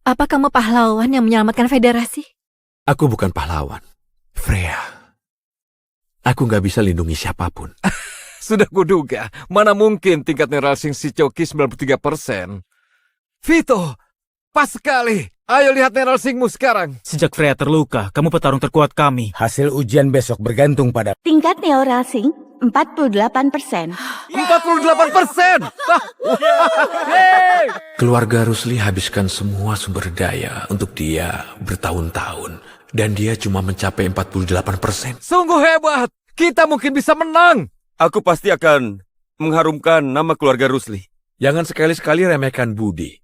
Apa kamu pahlawan yang menyelamatkan federasi? Aku bukan pahlawan. Freya. Aku nggak bisa lindungi siapapun. Sudah kuduga, mana mungkin tingkat neural sync si Coki 93%. Vito, pas sekali. Ayo lihat neural sync-mu sekarang. Sejak Freya terluka, kamu petarung terkuat kami. Hasil ujian besok bergantung pada... Tingkat neural sync 48%. 48%! Keluarga Rusli habiskan semua sumber daya untuk dia bertahun-tahun. Dan dia cuma mencapai 48%. Sungguh hebat. Kita mungkin bisa menang. Aku pasti akan mengharumkan nama keluarga Rusli. Jangan sekali-sekali remehkan Budi.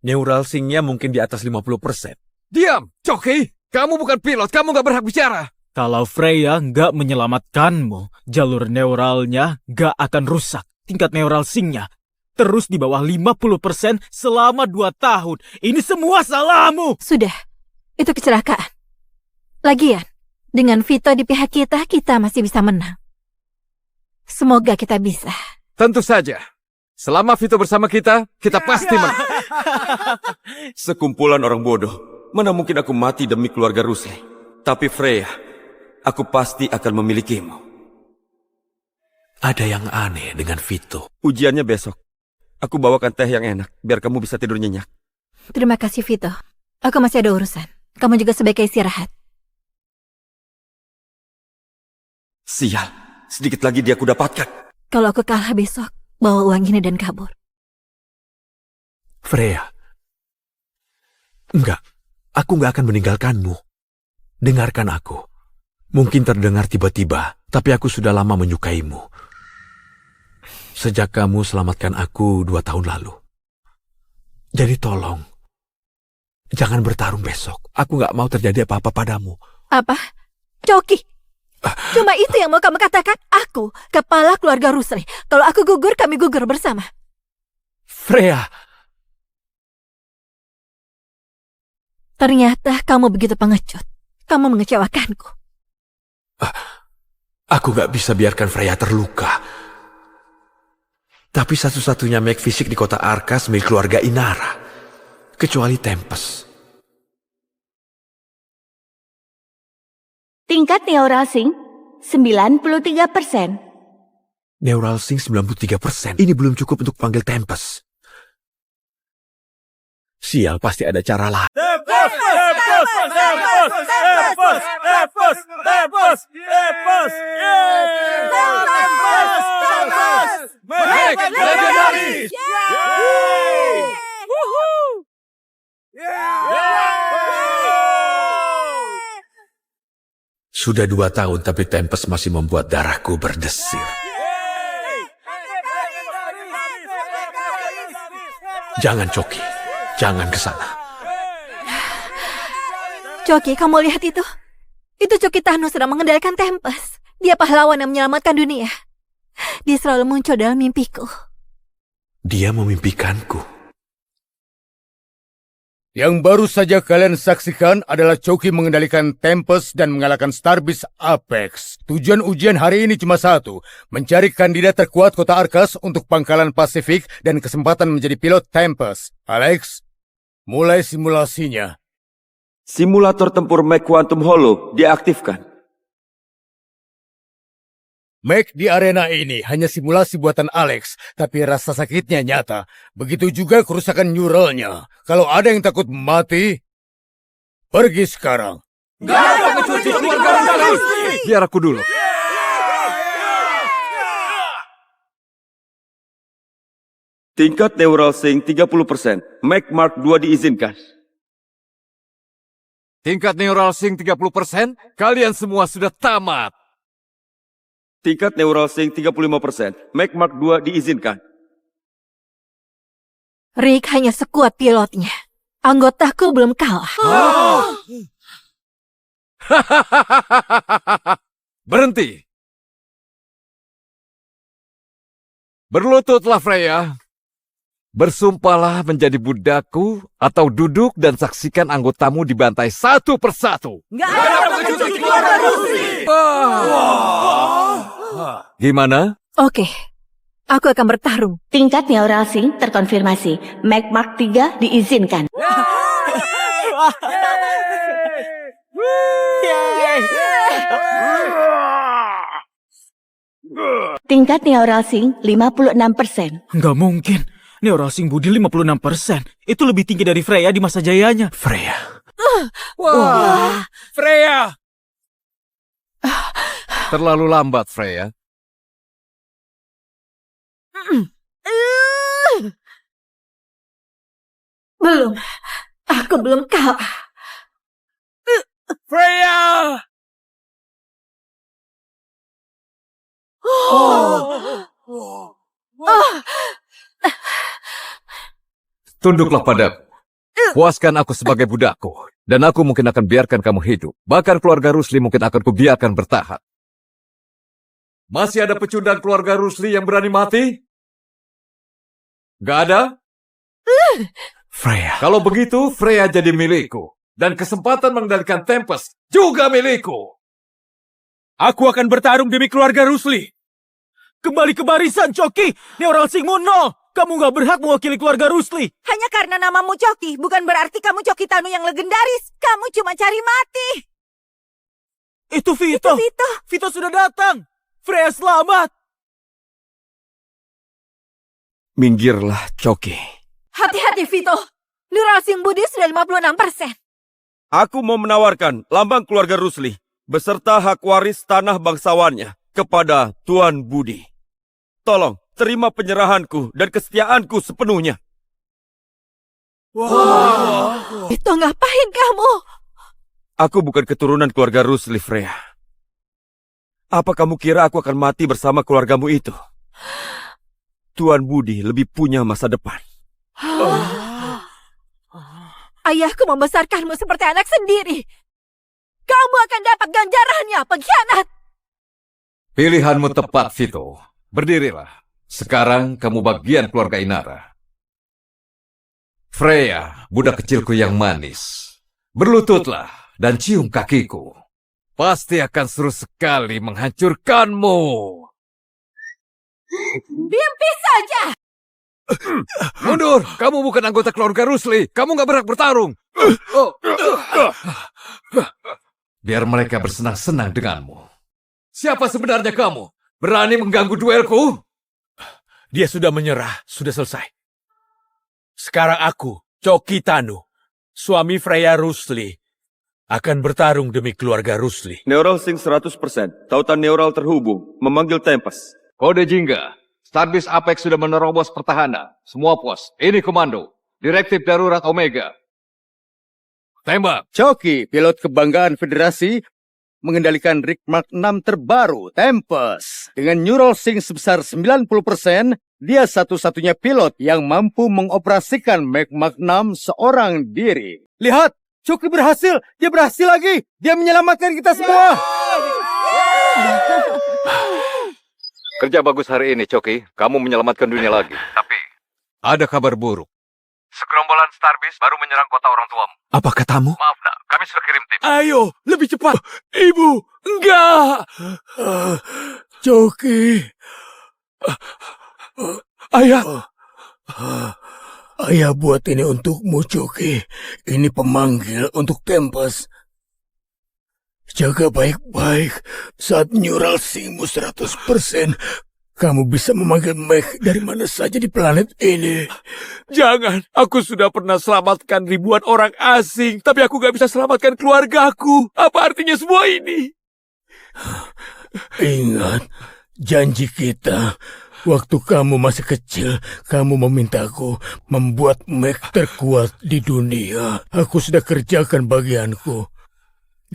Neural sync-nya mungkin di atas 50%. Diam, Coki. Kamu bukan pilot, kamu nggak berhak bicara. Kalau Freya nggak menyelamatkanmu, jalur neuralnya nggak akan rusak. Tingkat neural sync-nya terus di bawah 50% selama 2 tahun. Ini semua salahmu. Sudah, itu kecelakaan. Lagian, dengan Vito di pihak kita, kita masih bisa menang. Semoga kita bisa. Tentu saja. Selama Vito bersama kita pasti menang. Sekumpulan orang bodoh. Mana mungkin aku mati demi keluarga Rusli. Tapi Freya, aku pasti akan memilikimu. Ada yang aneh dengan Vito. Ujiannya besok. Aku bawakan teh yang enak, biar kamu bisa tidur nyenyak. Terima kasih, Vito. Aku masih ada urusan. Kamu juga sebaiknya istirahat. Sial, sedikit lagi dia aku dapatkan. Kalau aku kalah besok, bawa uang ini dan kabur. Freya. Enggak, aku nggak akan meninggalkanmu. Dengarkan aku. Mungkin terdengar tiba-tiba, tapi aku sudah lama menyukaimu. Sejak kamu selamatkan aku 2 tahun lalu. Jadi tolong, jangan bertarung besok. Aku nggak mau terjadi apa-apa padamu. Apa? Coki! Cuma itu yang mau kamu katakan? Aku, kepala keluarga Rusli. Kalau aku gugur, kami gugur bersama. Freya! Ternyata kamu begitu pengecut. Kamu mengecewakanku. Aku nggak bisa biarkan Freya terluka. Tapi satu-satunya Mac fisik di kota Arkas milik keluarga Inara. Kecuali Tempest. Tingkat neural sync 93%. Neural sync 93%. Ini belum cukup untuk panggil Tempest. Sial, pasti ada cara lain. Legendaris! Sudah 2 tahun tapi Tempest masih membuat darahku berdesir. Jangan, Coki. Jangan ke sana. Coki, kamu lihat itu? Itu Coki Tano sedang mengendalikan Tempest. Dia pahlawan yang menyelamatkan dunia. Dia selalu muncul dalam mimpiku. Dia memimpikanku. Yang baru saja kalian saksikan adalah Coki mengendalikan Tempest dan mengalahkan Starbase Apex. Tujuan ujian hari ini cuma satu, mencari kandidat terkuat kota Arkas untuk pangkalan Pasifik dan kesempatan menjadi pilot Tempest. Alex, mulai simulasinya. Simulator tempur Mac Quantum Hollow diaktifkan. Mac di arena ini hanya simulasi buatan Alex, tapi rasa sakitnya nyata. Begitu juga kerusakan neuralnya. Kalau ada yang takut mati, pergi sekarang. Gak ada pengecut di luar Biar aku dulu. Tingkat neural sync 30%. Mac Mark 2 diizinkan. Tingkat neural sync 30%, kalian semua sudah tamat. Tingkat neural sync 35%. Mac Mark 2 diizinkan. Rick hanya sekuat pilotnya. Anggotaku belum kalah. Berhenti. Berlututlah Freya. Bersumpahlah menjadi budakku atau duduk dan saksikan anggotamu dibantai satu persatu. Nggak ada pengecut keluarga Rusli! Gimana? Oke, aku akan bertarung. Tingkat neural sync terkonfirmasi. Mac Mark 3 diizinkan. Tingkat neural sync 56%. Nggak mungkin. Neural sync Budi 56%. Itu lebih tinggi dari Freya di masa jayanya. Freya. Wah, Freya! terlalu lambat Freya. Belum. Aku belum kalah. Freya! Tunduklah padaku. Puaskan aku sebagai budakku. Dan aku mungkin akan biarkan kamu hidup. Bahkan keluarga Rusli mungkin akan kubiarkan bertahan. Masih ada pecundang keluarga Rusli yang berani mati? Gak ada? Freya. Kalau begitu, Freya jadi milikku. Dan kesempatan mengendalikan Tempest juga milikku. Aku akan bertarung demi keluarga Rusli. Kembali ke barisan, Coki! Neural sync-mu 0! Kamu nggak berhak mewakili keluarga Rusli! Hanya karena namamu Coki, bukan berarti kamu Coki Tanu yang legendaris. Kamu cuma cari mati. Itu Vito! Vito sudah datang! Freya selamat! Minggirlah, Coki. Hati-hati, Vito. Neural sync Budi sudah 56%. Aku mau menawarkan lambang keluarga Rusli beserta hak waris tanah bangsawannya kepada Tuan Budi. Tolong, terima penyerahanku dan kesetiaanku sepenuhnya. Vito, ngapain kamu? Aku bukan keturunan keluarga Rusli, Freya. Apa kamu kira aku akan mati bersama keluargamu itu? Tuan Budi lebih punya masa depan. Ayahku membesarkanmu seperti anak sendiri. Kamu akan dapat ganjarannya, pengkhianat. Pilihanmu tepat, Vito. Berdirilah. Sekarang kamu bagian keluarga Inara. Freya, budak kecilku yang manis. Berlututlah dan cium kakiku. Pasti akan seru sekali menghancurkanmu. Mimpi saja. Mundur! Kamu bukan anggota keluarga Rusli. Kamu gak berhak bertarung. Biar mereka bersenang-senang denganmu. Siapa sebenarnya kamu? Berani mengganggu duelku? Dia sudah menyerah, sudah selesai. Sekarang aku, Coki Tanu, suami Freya Rusli, akan bertarung demi keluarga Rusli. Neural sync 100%. Tautan neural terhubung. Memanggil Tempest. Kode Jingga. Starbase Apex sudah menerobos pertahanan. Semua pos. Ini komando. Direktif darurat Omega. Tembak. Coki, pilot kebanggaan Federasi, mengendalikan Rick Mark 6 terbaru, Tempest. Dengan neural sync sebesar 90%, dia satu-satunya pilot yang mampu mengoperasikan Mac Mark 6 seorang diri. Lihat, Coki berhasil. Dia berhasil lagi. Dia menyelamatkan kita semua. Kerja bagus hari ini, Coki. Kamu menyelamatkan dunia lagi. Tapi, ada kabar buruk. Segerombolan Starbase baru menyerang kota orang tuamu. Apa katamu? Maaf, nak. Kami sudah kirim tim. Ayo, lebih cepat. Ibu, enggak. Coki. Ayah. Ayah buat ini untukmu, Coki. Ini pemanggil untuk Tempest. Jaga baik-baik saat neural sync-mu 100%. Kamu bisa memanggil Meg dari mana saja di planet ini. Jangan, aku sudah pernah selamatkan ribuan orang asing, tapi aku gak bisa selamatkan keluargaku. Apa artinya semua ini? Ingat, janji kita. Waktu kamu masih kecil, kamu memintaku membuat Meg terkuat di dunia. Aku sudah kerjakan bagianku.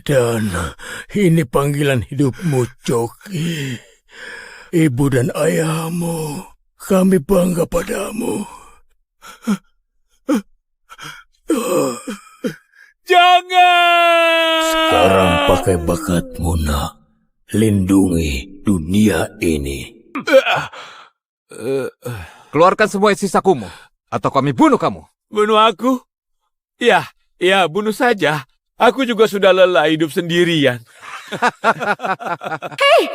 Dan ini panggilan hidupmu, Coki. Ibu dan ayahmu, kami bangga padamu. Jangan! Sekarang pakai bakatmu, nak. Lindungi dunia ini. Keluarkan semua isi sakumu, atau kami bunuh kamu. Bunuh aku? Ya, bunuh saja. Aku juga sudah lelah hidup sendirian. Hei!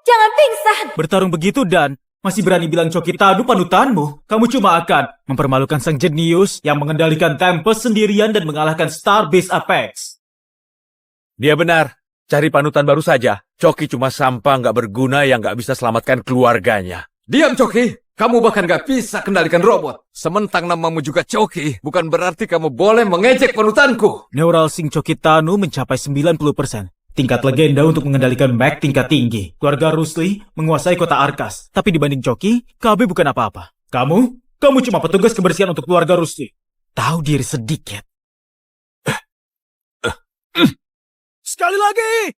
Jangan pingsan! Bertarung begitu dan masih berani bilang Coki Tanu panutanmu. Kamu cuma akan mempermalukan sang jenius yang mengendalikan Tempest sendirian dan mengalahkan Starbase Apex. Dia benar. Cari panutan baru saja. Coki cuma sampah nggak berguna yang nggak bisa selamatkan keluarganya. Diam, Coki. Kamu bahkan gak bisa kendalikan robot. Sementang namamu juga Coki, bukan berarti kamu boleh mengejek panutanku. Neural Sync Coki Tanu mencapai 90%. Tingkat legenda untuk mengendalikan Mac tingkat tinggi. Keluarga Rusli menguasai kota Arkas. Tapi dibanding Coki, KB bukan apa-apa. Kamu cuma petugas kebersihan untuk keluarga Rusli. Tahu diri sedikit. Sekali lagi!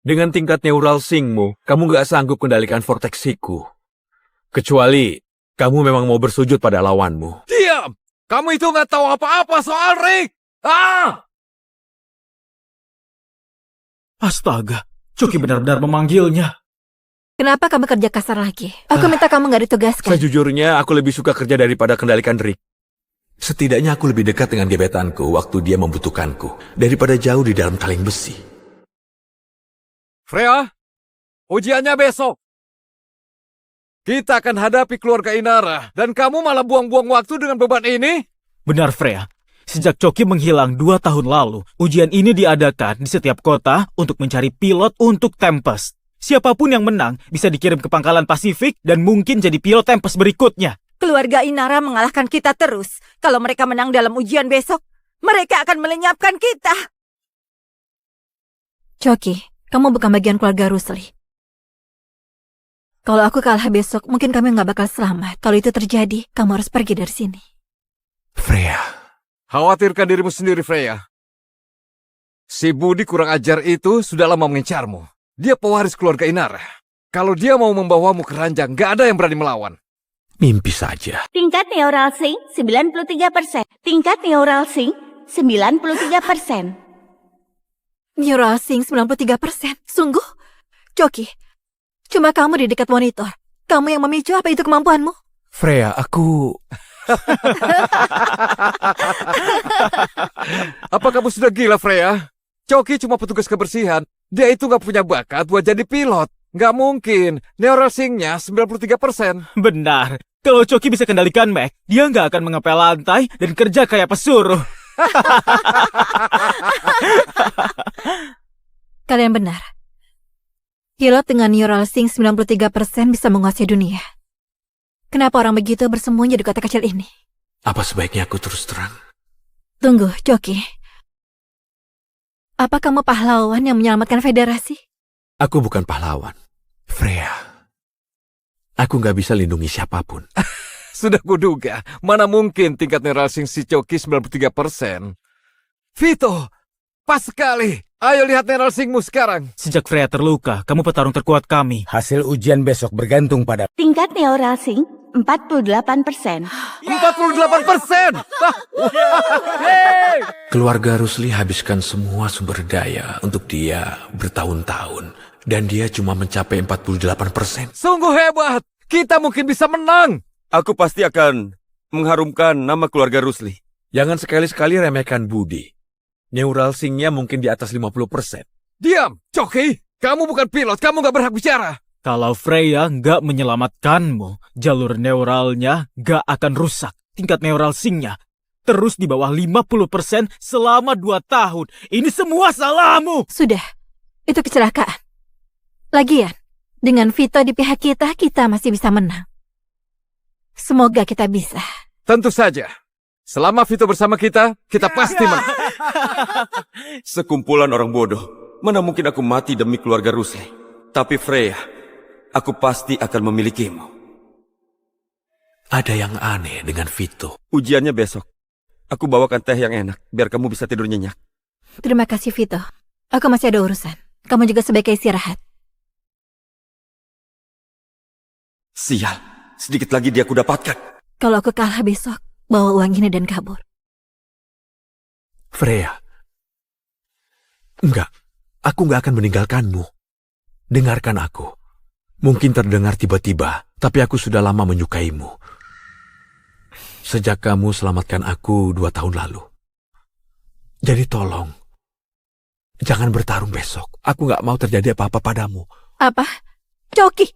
Dengan tingkat neural sync-mu, kamu nggak sanggup kendalikan vortexiku. Kecuali kamu memang mau bersujud pada lawanmu. Diam! Kamu itu gak tahu apa-apa soal Rick! Astaga, Coki benar-benar memanggilnya. Kenapa kamu kerja kasar lagi? Aku minta kamu gak ditugaskan. Sejujurnya, aku lebih suka kerja daripada kendalikan Rick. Setidaknya aku lebih dekat dengan gebetanku waktu dia membutuhkanku, daripada jauh di dalam kaleng besi. Freya, ujiannya besok. Kita akan hadapi keluarga Inara, dan kamu malah buang-buang waktu dengan beban ini? Benar, Freya. Sejak Coki menghilang 2 tahun lalu, ujian ini diadakan di setiap kota untuk mencari pilot untuk Tempest. Siapapun yang menang bisa dikirim ke pangkalan Pasifik dan mungkin jadi pilot Tempest berikutnya. Keluarga Inara mengalahkan kita terus. Kalau mereka menang dalam ujian besok, mereka akan melenyapkan kita. Coki, kamu bukan bagian keluarga Rusli. Kalau aku kalah besok, mungkin kamu nggak bakal selamat. Kalau itu terjadi, kamu harus pergi dari sini. Freya. Khawatirkan dirimu sendiri, Freya. Si Budi kurang ajar itu sudah lama mengincarmu. Dia pewaris keluarga Inara. Kalau dia mau membawamu ke ranjang, gak ada yang berani melawan. Mimpi saja. Tingkat neural sync 93%. Tingkat neural sync 93%. Neural Sync 93%. Sungguh? Coki, cuma kamu di dekat monitor. Kamu yang memicu, apa itu kemampuanmu? Freya, aku... Apa kamu sudah gila, Freya? Coki cuma petugas kebersihan. Dia itu gak punya bakat buat jadi pilot. Gak mungkin. Neural sync-nya 93%. Benar. Kalau Coki bisa kendalikan Mac, dia nggak akan mengepel lantai dan kerja kayak pesuruh. Kalian benar. Pilot dengan Neural Sync 93% bisa menguasai dunia. Kenapa orang begitu bersembunyi di kota kecil ini? Apa sebaiknya aku terus terang? Tunggu, Coki. Apa kamu pahlawan yang menyelamatkan federasi? Aku bukan pahlawan. Freya. Aku nggak bisa lindungi siapapun. Sudah kuduga. Mana mungkin tingkat neural sync si Coki 93%. Vito, pas sekali. Ayo lihat neural sync-mu sekarang. Sejak Freya terluka, kamu petarung terkuat kami. Hasil ujian besok bergantung pada... Tingkat neural sync 48%. 48%! Keluarga Rusli habiskan semua sumber daya untuk dia bertahun-tahun. Dan dia cuma mencapai 48%. Sungguh hebat. Kita mungkin bisa menang. Aku pasti akan mengharumkan nama keluarga Rusli. Jangan sekali-sekali remehkan Budi. Neural sync-nya mungkin di atas 50%. Diam, Coki. Kamu bukan pilot, kamu gak berhak bicara. Kalau Freya nggak menyelamatkanmu, jalur neuralnya nggak akan rusak. Tingkat neural sync-nya terus di bawah 50% selama 2 tahun. Ini semua salahmu. Sudah, itu kecelakaan. Lagian, Dengan Vito di pihak kita, kita masih bisa menang. Semoga kita bisa. Tentu saja. Selama Vito bersama kita pasti menang. Sekumpulan orang bodoh. Mana mungkin aku mati demi keluarga Rusli. Tapi Freya, aku pasti akan memilikimu. Ada yang aneh dengan Vito. Ujiannya besok. Aku bawakan teh yang enak, biar kamu bisa tidur nyenyak. Terima kasih, Vito. Aku masih ada urusan. Kamu juga sebaiknya istirahat. Sial, sedikit lagi dia aku dapatkan. Kalau aku kalah besok, bawa uang ini dan kabur. Freya. Enggak, aku nggak akan meninggalkanmu. Dengarkan aku. Mungkin terdengar tiba-tiba, tapi aku sudah lama menyukaimu. Sejak kamu selamatkan aku 2 tahun lalu. Jadi tolong, jangan bertarung besok. Aku nggak mau terjadi apa-apa padamu. Apa? Coki?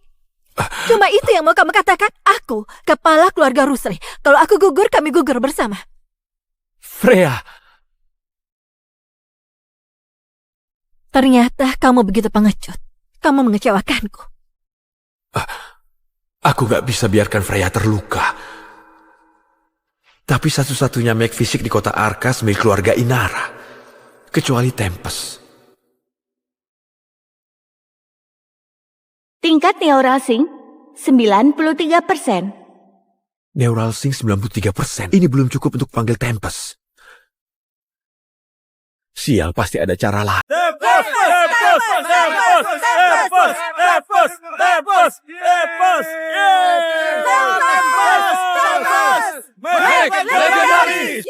Cuma itu yang mau kamu katakan? Aku, kepala keluarga Rusli. Kalau aku gugur, kami gugur bersama. Freya, Ternyata kamu begitu pengecut. Kamu mengecewakanku. aku nggak bisa biarkan Freya terluka. Tapi satu-satunya mag fisik di kota Arkas milik keluarga Inara. Kecuali Tempest. Tingkat neural sync 93%. Neural sync 93%. Ini belum cukup untuk panggil Tempest. Sial, pasti ada cara lain. Legendaris!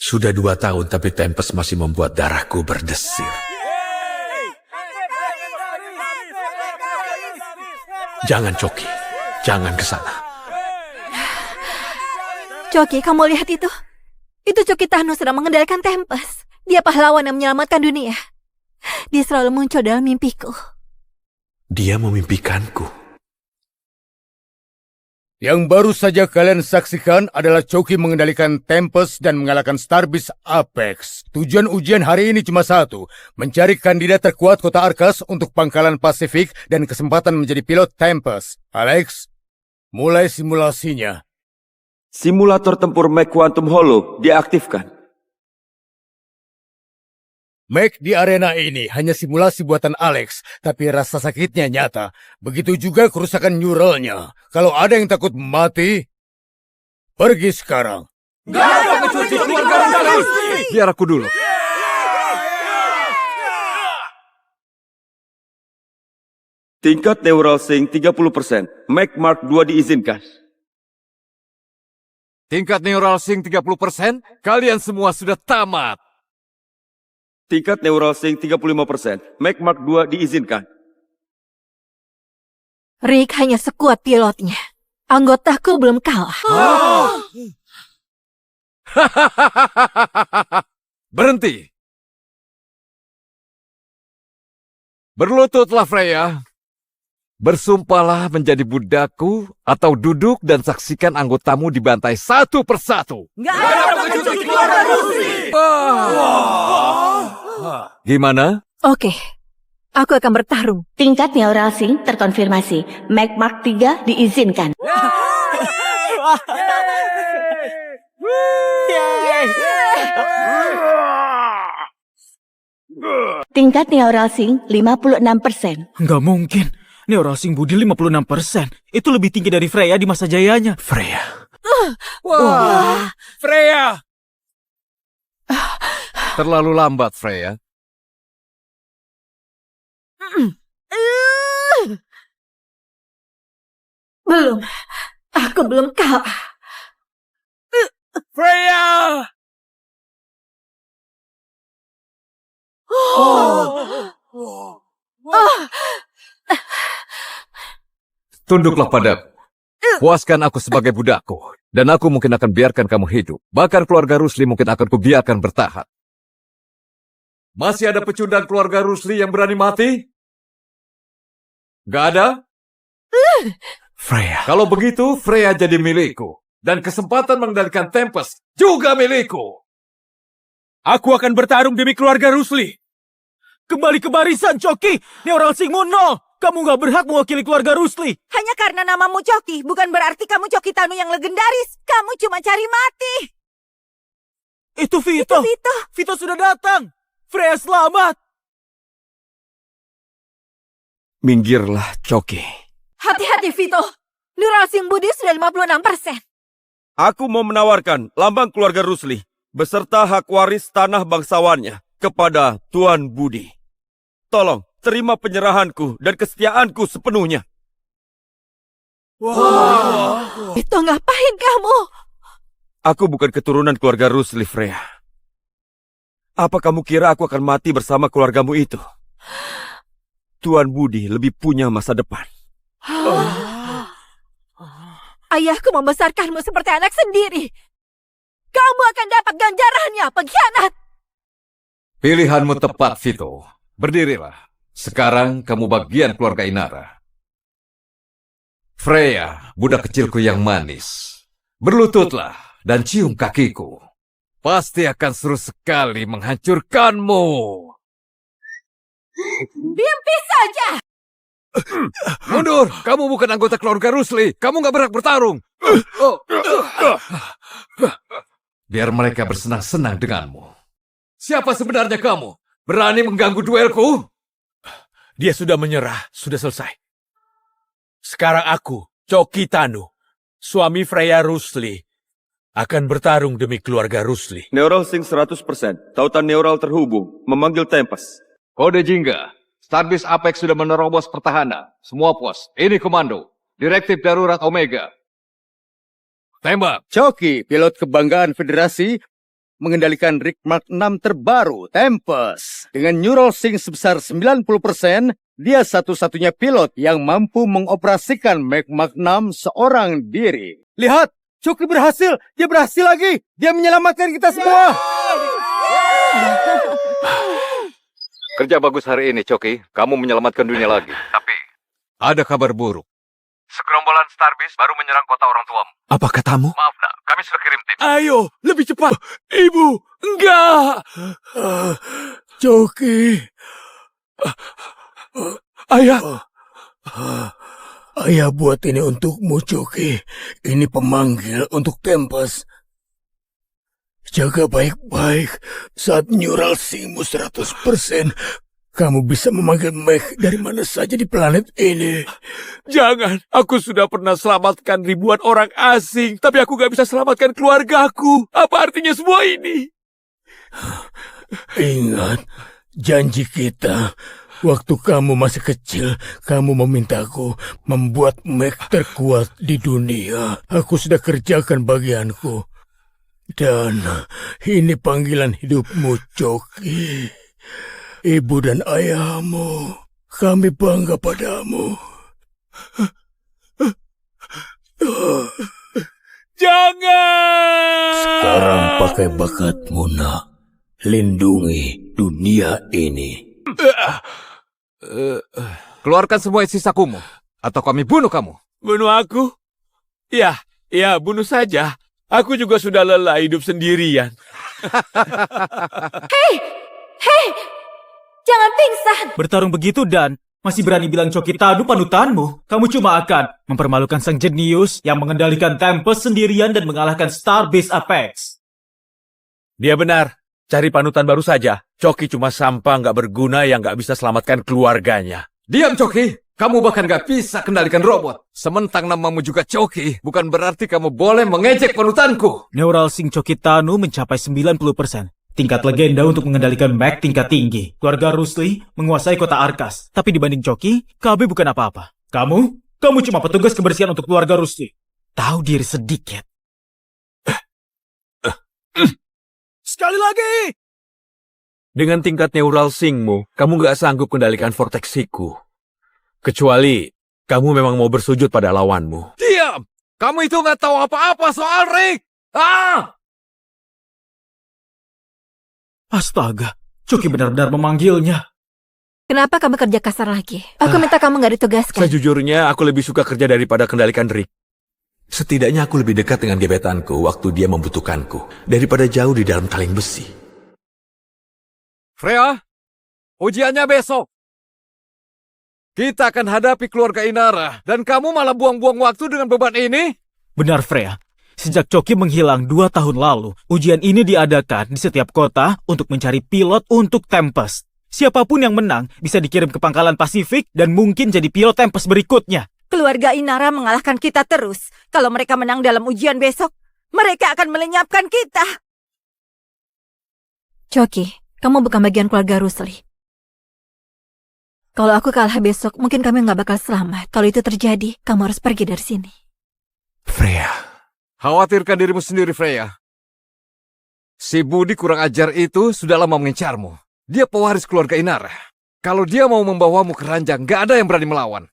Sudah 2 tahun tapi Tempest masih membuat darahku berdesir. Jangan, Coki. Jangan ke sana. Coki, kamu lihat itu? Itu Coki Thanos sedang mengendalikan Tempest. Dia pahlawan yang menyelamatkan dunia. Dia selalu muncul dalam mimpiku. Dia memimpikanku. Yang baru saja kalian saksikan adalah Coki mengendalikan Tempest dan mengalahkan Starbase Apex. Tujuan ujian hari ini cuma satu, mencari kandidat terkuat kota Arkas untuk pangkalan Pasifik dan kesempatan menjadi pilot Tempest. Alex, mulai simulasinya. Simulator tempur Mech Quantum Hollow diaktifkan. Mech di arena ini hanya simulasi buatan Alex, tapi rasa sakitnya nyata. Begitu juga kerusakan neuralnya. Kalau ada yang takut mati, pergi sekarang. Biar aku dulu. Tingkat neural sync 30%. Mech Mark II diizinkan. Tingkat neural sync 30%, kalian semua sudah tamat. Tingkat neural sync 35%. Mech Mark II diizinkan. Rick hanya sekuat pilotnya. Anggotaku belum kalah. Berhenti. Berlututlah Freya. Bersumpahlah menjadi budakku atau duduk dan saksikan anggotamu dibantai satu persatu. Gimana? Oke, aku akan bertarung. Tingkat neural sync terkonfirmasi. Mag Mark 3 diizinkan. Tingkat neural sync 56%. Nggak mungkin. Neural sync Budi 56%. Itu lebih tinggi dari Freya di masa jayanya. Freya. Wah, Freya! Terlalu lambat, Freya. Belum. Aku belum kalah. Freya! Tunduklah padaku. Puaskan aku sebagai budakku. Dan aku mungkin akan biarkan kamu hidup. Bahkan keluarga Rusli mungkin akan kubiarkan bertahan. Masih ada pecundang keluarga Rusli yang berani mati? Gak ada? Freya. Kalau begitu, Freya jadi milikku. Dan kesempatan mengendalikan Tempest juga milikku. Aku akan bertarung demi keluarga Rusli. Kembali ke barisan, Choki! Neural Singmu no! Kamu nggak berhak mewakili keluarga Rusli! Hanya karena namamu Choki, bukan berarti kamu Choki Tanu yang legendaris. Kamu cuma cari mati. Itu Vito! Vito. Vito sudah datang! Freya selamat! Minggirlah, Choki. Hati-hati, Vito. Neural Sing Budi sudah 56%. Aku mau menawarkan lambang keluarga Rusli beserta hak waris tanah bangsawannya kepada Tuan Budi. Tolong, terima penyerahanku dan kesetiaanku sepenuhnya. Vito, ngapain kamu? Aku bukan keturunan keluarga Rusli, Freya. Apa kamu kira aku akan mati bersama keluargamu itu? Tuan Budi lebih punya masa depan. Ayahku membesarkanmu seperti anak sendiri. Kamu akan dapat ganjarannya, pengkhianat. Pilihanmu tepat, Vito. Berdirilah. Sekarang kamu bagian keluarga Inara. Freya, budak kecilku yang manis. Berlututlah dan cium kakiku. Pasti akan seru sekali menghancurkanmu. Mimpi saja. Mundur! Kamu bukan anggota keluarga Rusli. Kamu nggak berhak bertarung. Biar mereka bersenang-senang denganmu. Siapa sebenarnya kamu? Berani mengganggu duelku? Dia sudah menyerah, sudah selesai. Sekarang aku, Choki Tanu, suami Freya Rusli, akan bertarung demi keluarga Rusli. Neural Sync 100%. Tautan neural terhubung. Memanggil Tempest. Kode Jingga. Starbase Apex sudah menerobos pertahanan. Semua pos. Ini komando. Direktif darurat Omega. Tembak. Choki, pilot kebanggaan Federasi, mengendalikan Rig Mark 6 terbaru, Tempest. Dengan neural sync sebesar 90%, dia satu-satunya pilot yang mampu mengoperasikan Mark 6 seorang diri. Lihat, Choki berhasil. Dia berhasil lagi. Dia menyelamatkan kita semua. Kerja bagus hari ini, Choki. Kamu menyelamatkan dunia lagi. Tapi, ada kabar buruk. Segerombolan Starbase baru menyerang kota orang tuamu. Apa katamu? Maaf, nak. Kami sudah kirim tim. Ayo, lebih cepat. Ibu, enggak. Choki. Ayah. Ayah buat ini untukmu, Choki. Ini pemanggil untuk Tempest. Jaga baik-baik. Saat neural singmu 100%, kamu bisa memanggil Meg dari mana saja di planet ini. Jangan, aku sudah pernah selamatkan ribuan orang asing, tapi aku gak bisa selamatkan keluargaku. Apa artinya semua ini? Ingat, janji kita. Waktu kamu masih kecil, kamu memintaku membuat Meg terkuat di dunia. Aku sudah kerjakan bagianku. Dan ini panggilan hidupmu, Choki. Ibu dan ayahmu, kami bangga padamu. Jangan! Sekarang pakai bakatmu, nak. Lindungi dunia ini. Keluarkan semua isi sakumu, atau kami bunuh kamu. Bunuh aku? Ya, bunuh saja. Aku juga sudah lelah hidup sendirian. Hei, jangan pingsan. Bertarung begitu dan masih berani bilang Choki Tanu panutanmu. Kamu cuma akan mempermalukan sang jenius yang mengendalikan Tempest sendirian dan mengalahkan Starbase Apex. Dia benar. Cari panutan baru saja. Choki cuma sampah nggak berguna yang nggak bisa selamatkan keluarganya. Diam, Choki. Kamu bahkan gak bisa kendalikan robot. Sementang namamu juga Choki, bukan berarti kamu boleh mengejek panutanku. Neural Sync Choki Tanu mencapai 90%. Tingkat legenda untuk mengendalikan Mac tingkat tinggi. Keluarga Rusli menguasai kota Arkas. Tapi dibanding Choki, KB bukan apa-apa. Kamu cuma petugas kebersihan untuk keluarga Rusli. Tahu diri sedikit. Sekali lagi! Dengan tingkat neural syncmu, kamu gak sanggup kendalikan vortexiku. Kecuali kamu memang mau bersujud pada lawanmu. Diam! Kamu itu gak tahu apa-apa soal Rick! Astaga, Choki benar-benar memanggilnya. Kenapa kamu kerja kasar lagi? Aku minta kamu nggak ditugaskan. Sejujurnya, aku lebih suka kerja daripada kendalikan Rick. Setidaknya aku lebih dekat dengan gebetanku waktu dia membutuhkanku, daripada jauh di dalam kaleng besi. Freya, ujiannya besok. Kita akan hadapi keluarga Inara, dan kamu malah buang-buang waktu dengan beban ini? Benar, Freya. Sejak Choki menghilang 2 tahun lalu, ujian ini diadakan di setiap kota untuk mencari pilot untuk Tempest. Siapapun yang menang bisa dikirim ke pangkalan Pasifik dan mungkin jadi pilot Tempest berikutnya. Keluarga Inara mengalahkan kita terus. Kalau mereka menang dalam ujian besok, mereka akan melenyapkan kita. Choki, kamu bukan bagian keluarga Rusli. Kalau aku kalah besok, mungkin kami nggak bakal selamat. Kalau itu terjadi, kamu harus pergi dari sini. Freya, Khawatirkan dirimu sendiri, Freya. Si Budi kurang ajar itu sudah lama mengincarmu. Dia pewaris keluarga Inara. Kalau dia mau membawamu ke ranjang, gak ada yang berani melawan.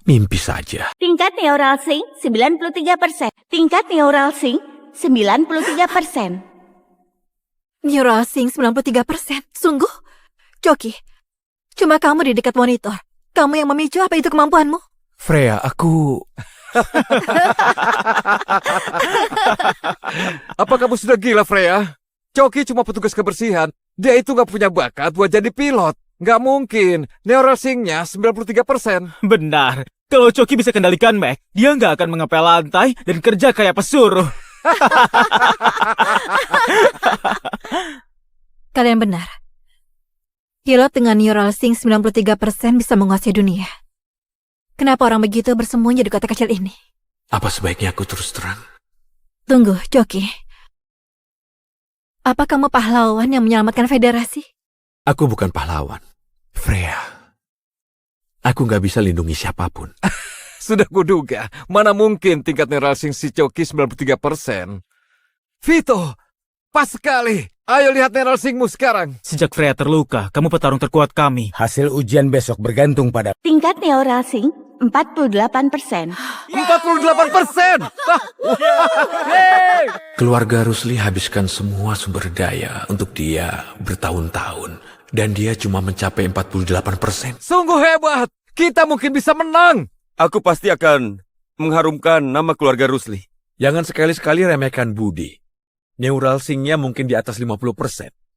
mimpi saja. Tingkat neural sync 93%. Tingkat neural sync 93%. Neural Sync 93%. Sungguh? Choki, cuma kamu di dekat monitor. Kamu yang memicu, apa itu kemampuanmu? Freya, aku... Apa kamu sudah gila, Freya? Choki cuma petugas kebersihan. Dia itu gak punya bakat buat jadi pilot. Gak mungkin. Neural sync-nya 93%. Benar. Kalau Choki bisa kendalikan Mac, dia nggak akan mengepel lantai dan kerja kayak pesuruh. Kalian benar. Pilot dengan Neural Sync 93% bisa menguasai dunia. Kenapa orang begitu bersembunyi di kota kecil ini? Apa sebaiknya aku terus terang? Tunggu, Choki. Apa kamu pahlawan yang menyelamatkan federasi? Aku bukan pahlawan. Freya, aku nggak bisa lindungi siapapun. Sudah kuduga. Mana mungkin tingkat neural sync si Choki 93%. Vito, pas sekali. Ayo lihat neural sync-mu sekarang. Sejak Freya terluka, kamu petarung terkuat kami. Hasil ujian besok bergantung pada... Tingkat neural sync 48%. 48%! Keluarga Rusli habiskan semua sumber daya untuk dia bertahun-tahun. Dan dia cuma mencapai 48%. Sungguh hebat. Kita mungkin bisa menang. Aku pasti akan mengharumkan nama keluarga Rusli. Jangan sekali-sekali remehkan Budi. Neural sync-nya mungkin di atas 50%.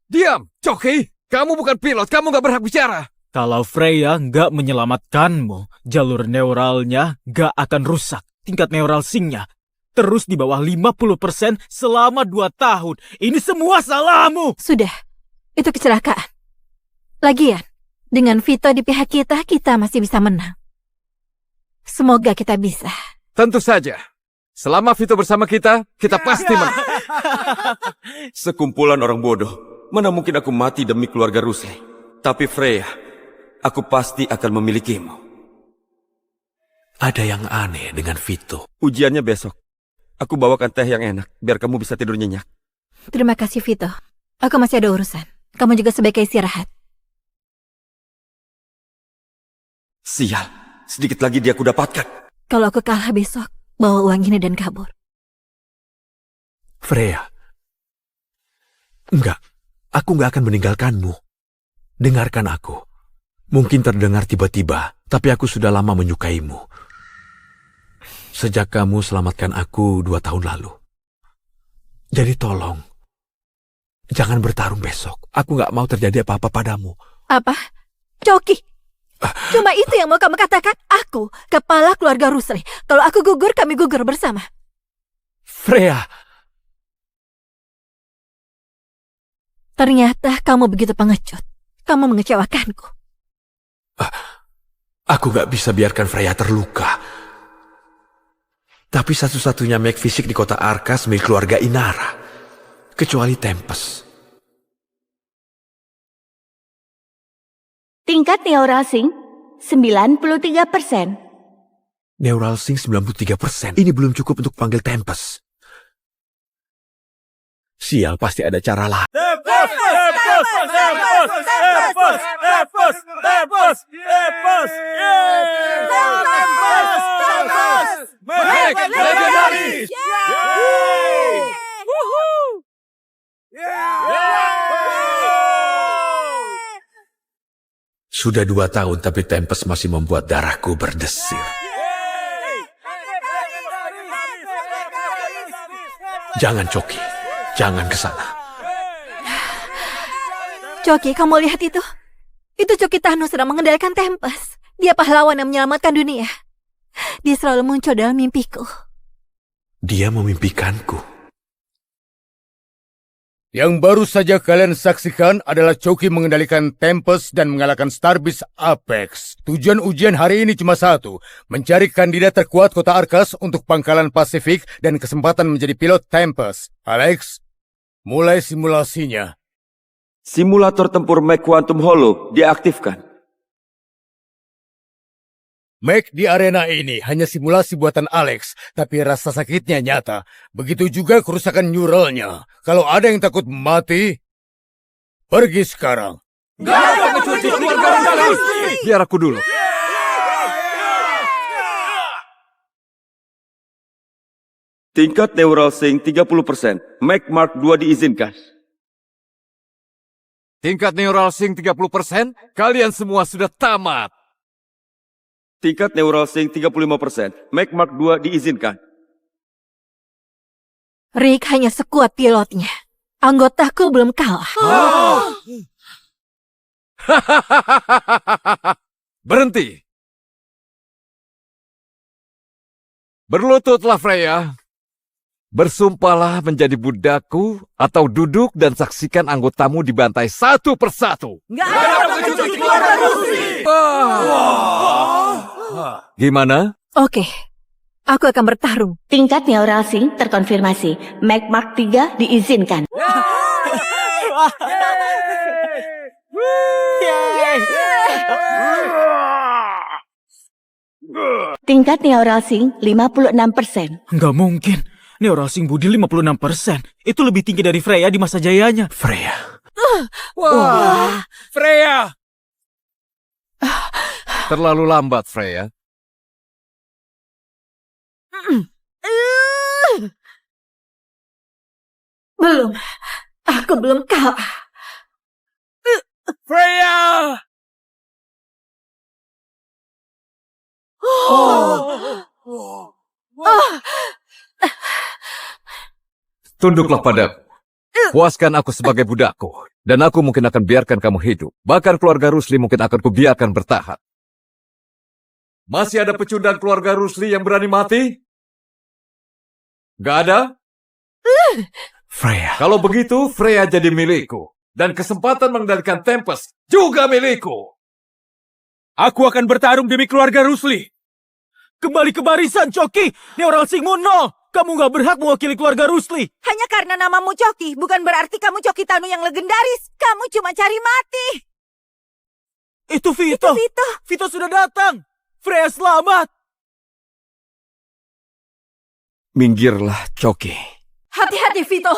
Diam, Choki. Kamu bukan pilot, kamu gak berhak bicara. Kalau Freya nggak menyelamatkanmu, jalur neuralnya nggak akan rusak. Tingkat neural sync-nya terus di bawah 50% selama 2 tahun. Ini semua salahmu. Sudah, itu kecelakaan. Lagian, dengan Vito di pihak kita, kita masih bisa menang. Semoga kita bisa. Tentu saja. Selama Vito bersama kita pasti menang. Sekumpulan orang bodoh. Mana mungkin aku mati demi keluarga Rusli. Tapi Freya, aku pasti akan memilikimu. Ada yang aneh dengan Vito. Ujiannya besok. Aku bawakan teh yang enak, biar kamu bisa tidur nyenyak. Terima kasih, Vito. Aku masih ada urusan. Kamu juga sebaiknya istirahat. Sial, sedikit lagi dia aku dapatkan. Kalau aku kalah besok, bawa uang ini dan kabur. Freya. Enggak, aku nggak akan meninggalkanmu. Dengarkan aku. Mungkin terdengar tiba-tiba, tapi aku sudah lama menyukaimu. Sejak kamu selamatkan aku 2 tahun lalu. Jadi tolong, jangan bertarung besok. Aku nggak mau terjadi apa-apa padamu. Apa? Choki? Cuma itu yang mau kamu katakan? Aku, kepala keluarga Rusli. Kalau aku gugur, kami gugur bersama. Freya. Ternyata kamu begitu pengecut. Kamu mengecewakanku. Aku gak bisa biarkan Freya terluka. Tapi satu-satunya Mac fisik di kota Arkas milik keluarga Inara. Kecuali Tempest. Tingkat neural sync 93%. Neural sync 93%. Ini belum cukup untuk panggil Tempest. Sial, pasti ada cara lain. Sudah 2 tahun, tapi Tempest masih membuat darahku berdesir. Jangan, Choki. Jangan ke sana. Coki, kamu lihat itu? Itu Coki Tanu sedang mengendalikan Tempest. Dia pahlawan yang menyelamatkan dunia. Dia selalu muncul dalam mimpiku. Dia memimpikanku. Yang baru saja kalian saksikan adalah Coki mengendalikan Tempest dan mengalahkan Starbase Apex. Tujuan ujian hari ini cuma satu, mencari kandidat terkuat kota Arkas untuk pangkalan Pasifik dan kesempatan menjadi pilot Tempest. Alex, mulai simulasinya. Simulator tempur Mech Quantum Hollow diaktifkan. Mech di arena ini hanya simulasi buatan Alex, tapi rasa sakitnya nyata. Begitu juga kerusakan neuralnya. Kalau ada yang takut mati, pergi sekarang. Biar aku dulu. Tingkat neural sync 30%. Mech Mark II diizinkan. Tingkat neural sync 30%, kalian semua sudah tamat. Tingkat neural sync 35%. Mech Mark II diizinkan. Rick hanya sekuat pilotnya. Anggotaku belum kalah. Berhenti. Berlututlah Freya. Bersumpahlah menjadi budakku atau duduk dan saksikan anggotamu dibantai satu persatu. Nggak ada pengecut keluarga Rusli! Gimana? Oke, aku akan bertarung. Tingkat neural sync terkonfirmasi. Mac Mark 3 diizinkan. Tingkat neural sync 56%. Nggak mungkin. Neural sync Budi 56%. Itu lebih tinggi dari Freya di masa jayanya. Freya. Wah, Freya! terlalu lambat Freya. Belum. Aku belum kalah. Freya! Tunduklah padaku. Puaskan aku sebagai budakku. Dan aku mungkin akan biarkan kamu hidup. Bahkan keluarga Rusli mungkin akan kubiarkan bertahan. Masih ada pecundang keluarga Rusli yang berani mati? Gak ada? Freya. Kalau begitu, Freya jadi milikku. Dan kesempatan mengendalikan Tempest juga milikku. Aku akan bertarung demi keluarga Rusli. Kembali ke barisan, Coki! Neural sync-mu 0! Kamu nggak berhak mewakili keluarga Rusli. Hanya karena namamu Coki, bukan berarti kamu Coki Tanu yang legendaris. Kamu cuma cari mati. Itu Vito. Vito sudah datang. Freya selamat. Minggirlah, Coki. Hati-hati, Vito.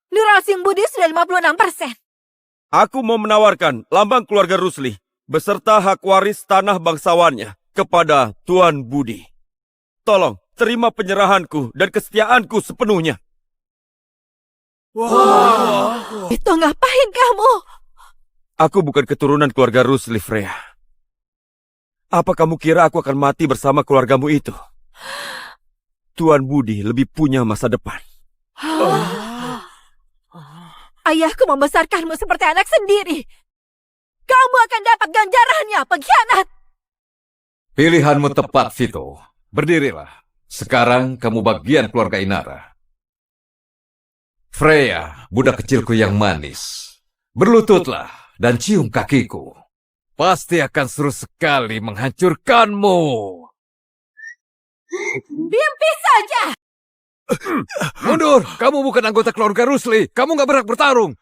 Neural sync Budi sudah 56%. Aku mau menawarkan lambang keluarga Rusli beserta hak waris tanah bangsawannya kepada Tuan Budi. Tolong, terima penyerahanku dan kesetiaanku sepenuhnya. Vito, ngapain kamu? Aku bukan keturunan keluarga Rusli, Freya. Apa kamu kira aku akan mati bersama keluargamu itu? Tuan Budi lebih punya masa depan. Ayahku membesarkanmu seperti anak sendiri. Kamu akan dapat ganjarannya, pengkhianat. Pilihanmu tepat, Vito. Berdirilah. Sekarang kamu bagian keluarga Inara. Freya, budak kecilku yang manis. Berlututlah dan cium kakiku. Pasti akan seru sekali menghancurkanmu. Mimpi saja. Mundur! Kamu bukan anggota keluarga Rusli. Kamu gak berhak bertarung.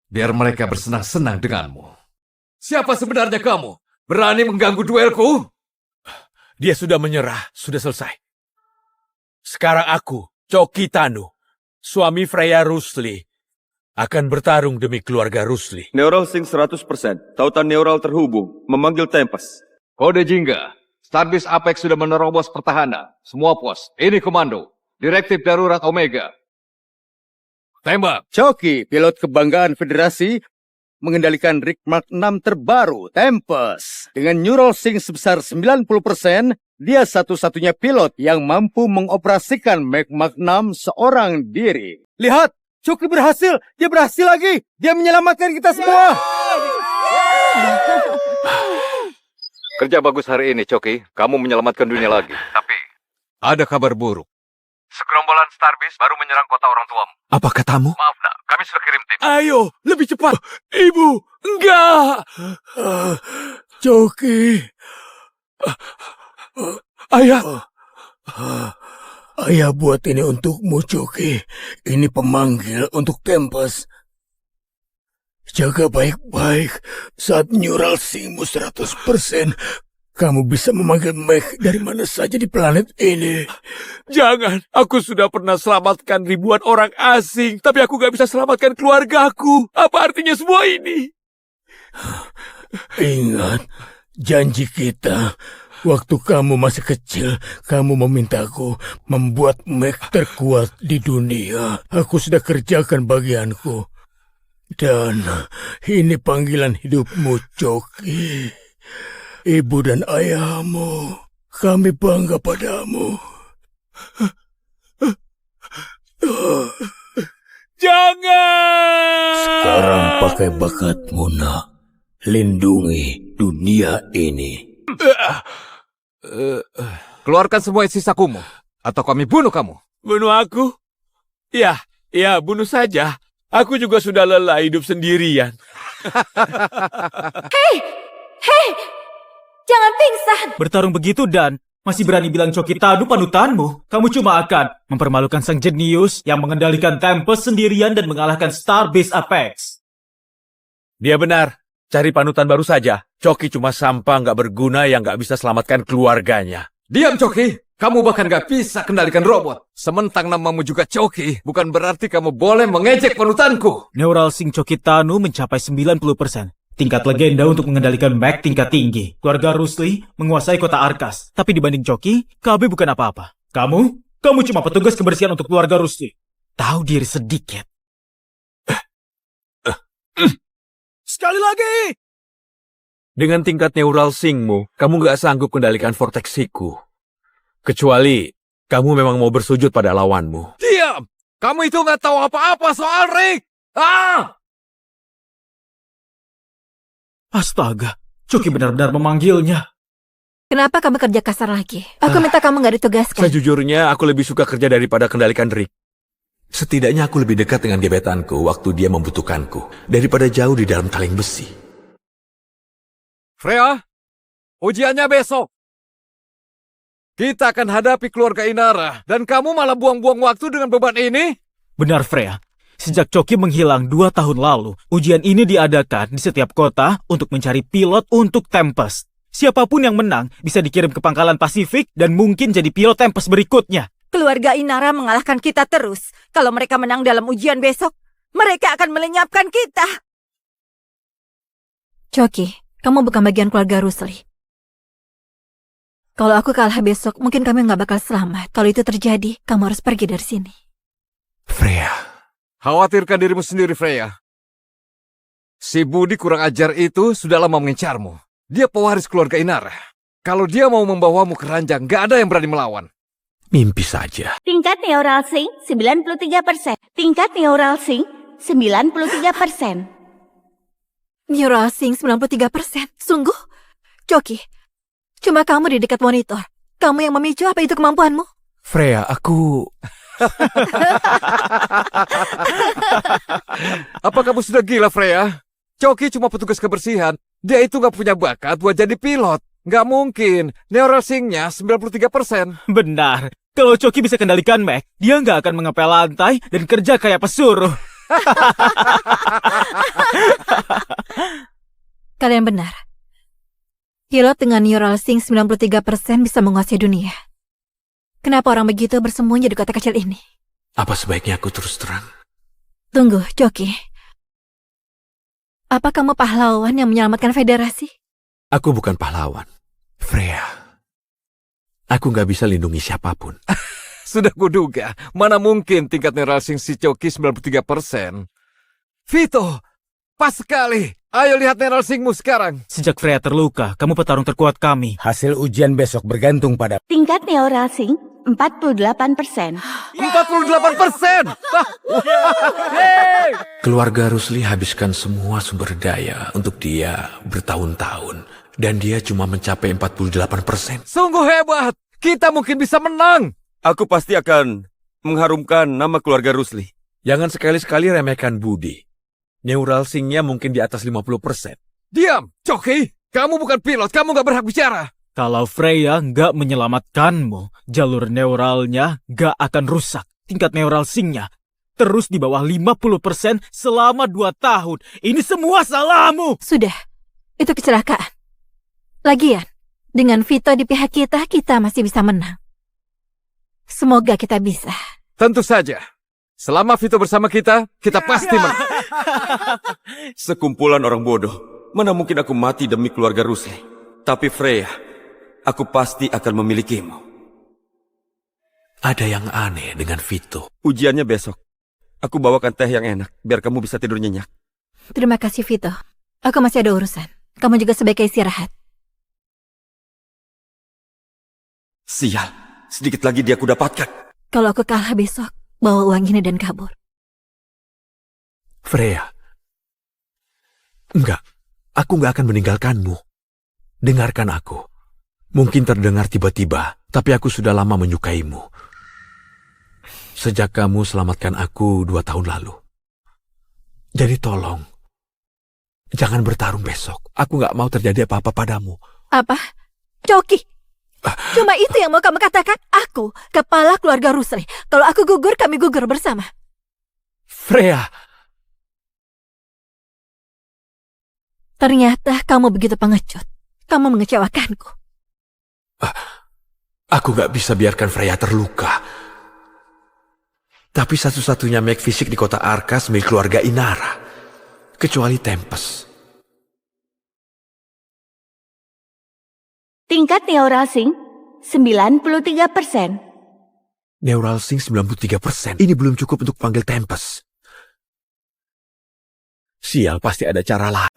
Biar mereka bersenang-senang denganmu. Siapa sebenarnya kamu? Berani mengganggu duelku? Dia sudah menyerah, sudah selesai. Sekarang aku, Coki Tanu, suami Freya Rusli, akan bertarung demi keluarga Rusli. Neural sync 100%. Tautan neural terhubung. Memanggil Tempest. Kode Jingga. Starbase Apex sudah menerobos pertahanan. Semua pos. Ini komando. Direktif darurat Omega. Tembak. Coki, pilot kebanggaan Federasi, mengendalikan Rick Mark 6 terbaru, Tempest. Dengan neural sync sebesar 90%, dia satu-satunya pilot yang mampu mengoperasikan Mac Mark 6 seorang diri. Lihat, Choki berhasil! Dia berhasil lagi! Dia menyelamatkan kita semua! Kerja bagus hari ini, Choki. Kamu menyelamatkan dunia lagi. Tapi, ada kabar buruk. Segerombolan Starbase baru menyerang kota orang tuamu. Apa katamu? Maaf, nak. Kami sudah kirim tim. Ayo, lebih cepat. Ibu, enggak. Choki. Ayah. Ayah buat ini untukmu, Choki. Ini pemanggil untuk Tempest. Jaga baik-baik. Saat neural singmu 100%, kamu bisa memanggil Meg dari mana saja di planet ini. Jangan, aku sudah pernah selamatkan ribuan orang asing, tapi aku gak bisa selamatkan keluargaku. Apa artinya semua ini? Ingat, janji kita. Waktu kamu masih kecil, kamu memintaku membuat Meg terkuat di dunia. Aku sudah kerjakan bagianku. Dan ini panggilan hidupmu, Choki. Ibu dan ayahmu, kami bangga padamu. Jangan! Sekarang pakai bakatmu, nak. Lindungi dunia ini. Keluarkan semua isi sakumu, atau kami bunuh kamu. Bunuh aku? Ya, bunuh saja. Aku juga sudah lelah hidup sendirian. Hei, jangan pingsan. Bertarung begitu dan masih berani bilang Choki Tadu panutanmu. Kamu cuma akan mempermalukan sang jenius yang mengendalikan Tempest sendirian dan mengalahkan Starbase Apex. Dia benar. Cari panutan baru saja. Choki cuma sampah nggak berguna yang nggak bisa selamatkan keluarganya. Diam, Choki. Kamu bahkan gak bisa kendalikan robot. Sementang namamu juga Choki, bukan berarti kamu boleh mengejek panutanku. Neural Sync Choki Tanu mencapai 90%. Tingkat legenda untuk mengendalikan Mac tingkat tinggi. Keluarga Rusli menguasai kota Arkas. Tapi dibanding Choki, KB bukan apa-apa. Kamu cuma petugas kebersihan untuk keluarga Rusli. Tahu diri sedikit. Sekali lagi! Dengan tingkat neural sync-mu, kamu gak sanggup kendalikan vortexiku. Kecuali, kamu memang mau bersujud pada lawanmu. Diam! Kamu itu gak tahu apa-apa soal Rick! Astaga, Choki benar-benar memanggilnya. Kenapa kamu kerja kasar lagi? Aku minta kamu nggak ditugaskan. Sejujurnya, aku lebih suka kerja daripada kendalikan Rick. Setidaknya aku lebih dekat dengan gebetanku waktu dia membutuhkanku, daripada jauh di dalam kaleng besi. Freya, ujiannya besok. Kita akan hadapi keluarga Inara, dan kamu malah buang-buang waktu dengan beban ini? Benar, Freya. Sejak Choki menghilang 2 tahun lalu, ujian ini diadakan di setiap kota untuk mencari pilot untuk Tempest. Siapapun yang menang bisa dikirim ke pangkalan Pasifik dan mungkin jadi pilot Tempest berikutnya. Keluarga Inara mengalahkan kita terus. Kalau mereka menang dalam ujian besok, mereka akan melenyapkan kita. Choki, kamu bukan bagian keluarga Rusli. Kalau aku kalah besok, mungkin kamu nggak bakal selamat. Kalau itu terjadi, kamu harus pergi dari sini. Freya. Khawatirkan dirimu sendiri, Freya. Si Budi kurang ajar itu sudah lama mengincarmu. Dia pewaris keluarga Inara. Kalau dia mau membawamu ke ranjang, gak ada yang berani melawan. Mimpi saja. Tingkat neural sync 93%. Tingkat neural sync 93%. Neural Sync 93%. Sungguh? Choki, cuma kamu di dekat monitor. Kamu yang memicu, apa itu kemampuanmu? Freya, aku... Apa kamu sudah gila, Freya? Choki cuma petugas kebersihan. Dia itu gak punya bakat buat jadi pilot. Gak mungkin. Neural sync-nya 93%. Benar. Kalau Choki bisa kendalikan Mac, dia nggak akan mengepel lantai dan kerja kayak pesuruh. Kalian benar. Pilot dengan Neural Sync 93% bisa menguasai dunia. Kenapa orang begitu bersembunyi di kota kecil ini? Apa sebaiknya aku terus terang? Tunggu, Choki. Apa kamu pahlawan yang menyelamatkan federasi? Aku bukan pahlawan. Freya. Aku gak bisa lindungi siapapun. Sudah kuduga, mana mungkin tingkat neural sync si Choki 93%. Vito, pas sekali. Ayo lihat neural sync-mu sekarang. Sejak Freya terluka, kamu petarung terkuat kami. Hasil ujian besok bergantung pada Tingkat neural sync 48%. 48%! Keluarga Rusli habiskan semua sumber daya untuk dia bertahun-tahun. Dan dia cuma mencapai 48%. Sungguh hebat! Kita mungkin bisa menang! Aku pasti akan mengharumkan nama keluarga Rusli. Jangan sekali-sekali remehkan Budi. Neural Sing-nya mungkin di atas 50%. Diam, Coki! Kamu bukan pilot, kamu gak berhak bicara! Kalau Freya nggak menyelamatkanmu, jalur neuralnya nggak akan rusak. Tingkat neural Sing-nya terus di bawah 50% selama 2 tahun. Ini semua salahmu! Sudah, itu kecelakaan. Lagian, dengan Vito di pihak kita, kita masih bisa menang. Semoga kita bisa. Tentu saja. Selama Vito bersama kita pasti menang. Sekumpulan orang bodoh. Mana mungkin aku mati demi keluarga Rusli. Tapi Freya, aku pasti akan memilikimu. Ada yang aneh dengan Vito. Ujiannya besok. Aku bawakan teh yang enak, biar kamu bisa tidur nyenyak. Terima kasih, Vito. Aku masih ada urusan. Kamu juga sebaiknya istirahat. Sial, sedikit lagi dia aku dapatkan. Kalau aku kalah besok, bawa uang ini dan kabur. Freya. Enggak, aku nggak akan meninggalkanmu. Dengarkan aku. Mungkin terdengar tiba-tiba, tapi aku sudah lama menyukaimu. Sejak kamu selamatkan aku 2 tahun lalu. Jadi tolong, jangan bertarung besok. Aku nggak mau terjadi apa-apa padamu. Apa? Coki! Cuma itu yang mau kamu katakan? Aku, kepala keluarga Rusli. Kalau aku gugur, kami gugur bersama. Freya! Ternyata kamu begitu pengecut. Kamu mengecewakanku. Aku nggak bisa biarkan Freya terluka. Tapi satu-satunya mag fisik di kota Arkas milik keluarga Inara. Kecuali Tempest. Tingkat neural Sing 93%. Neural Sing 93%. Ini belum cukup untuk panggil Tempest. Sial, pasti ada cara lain.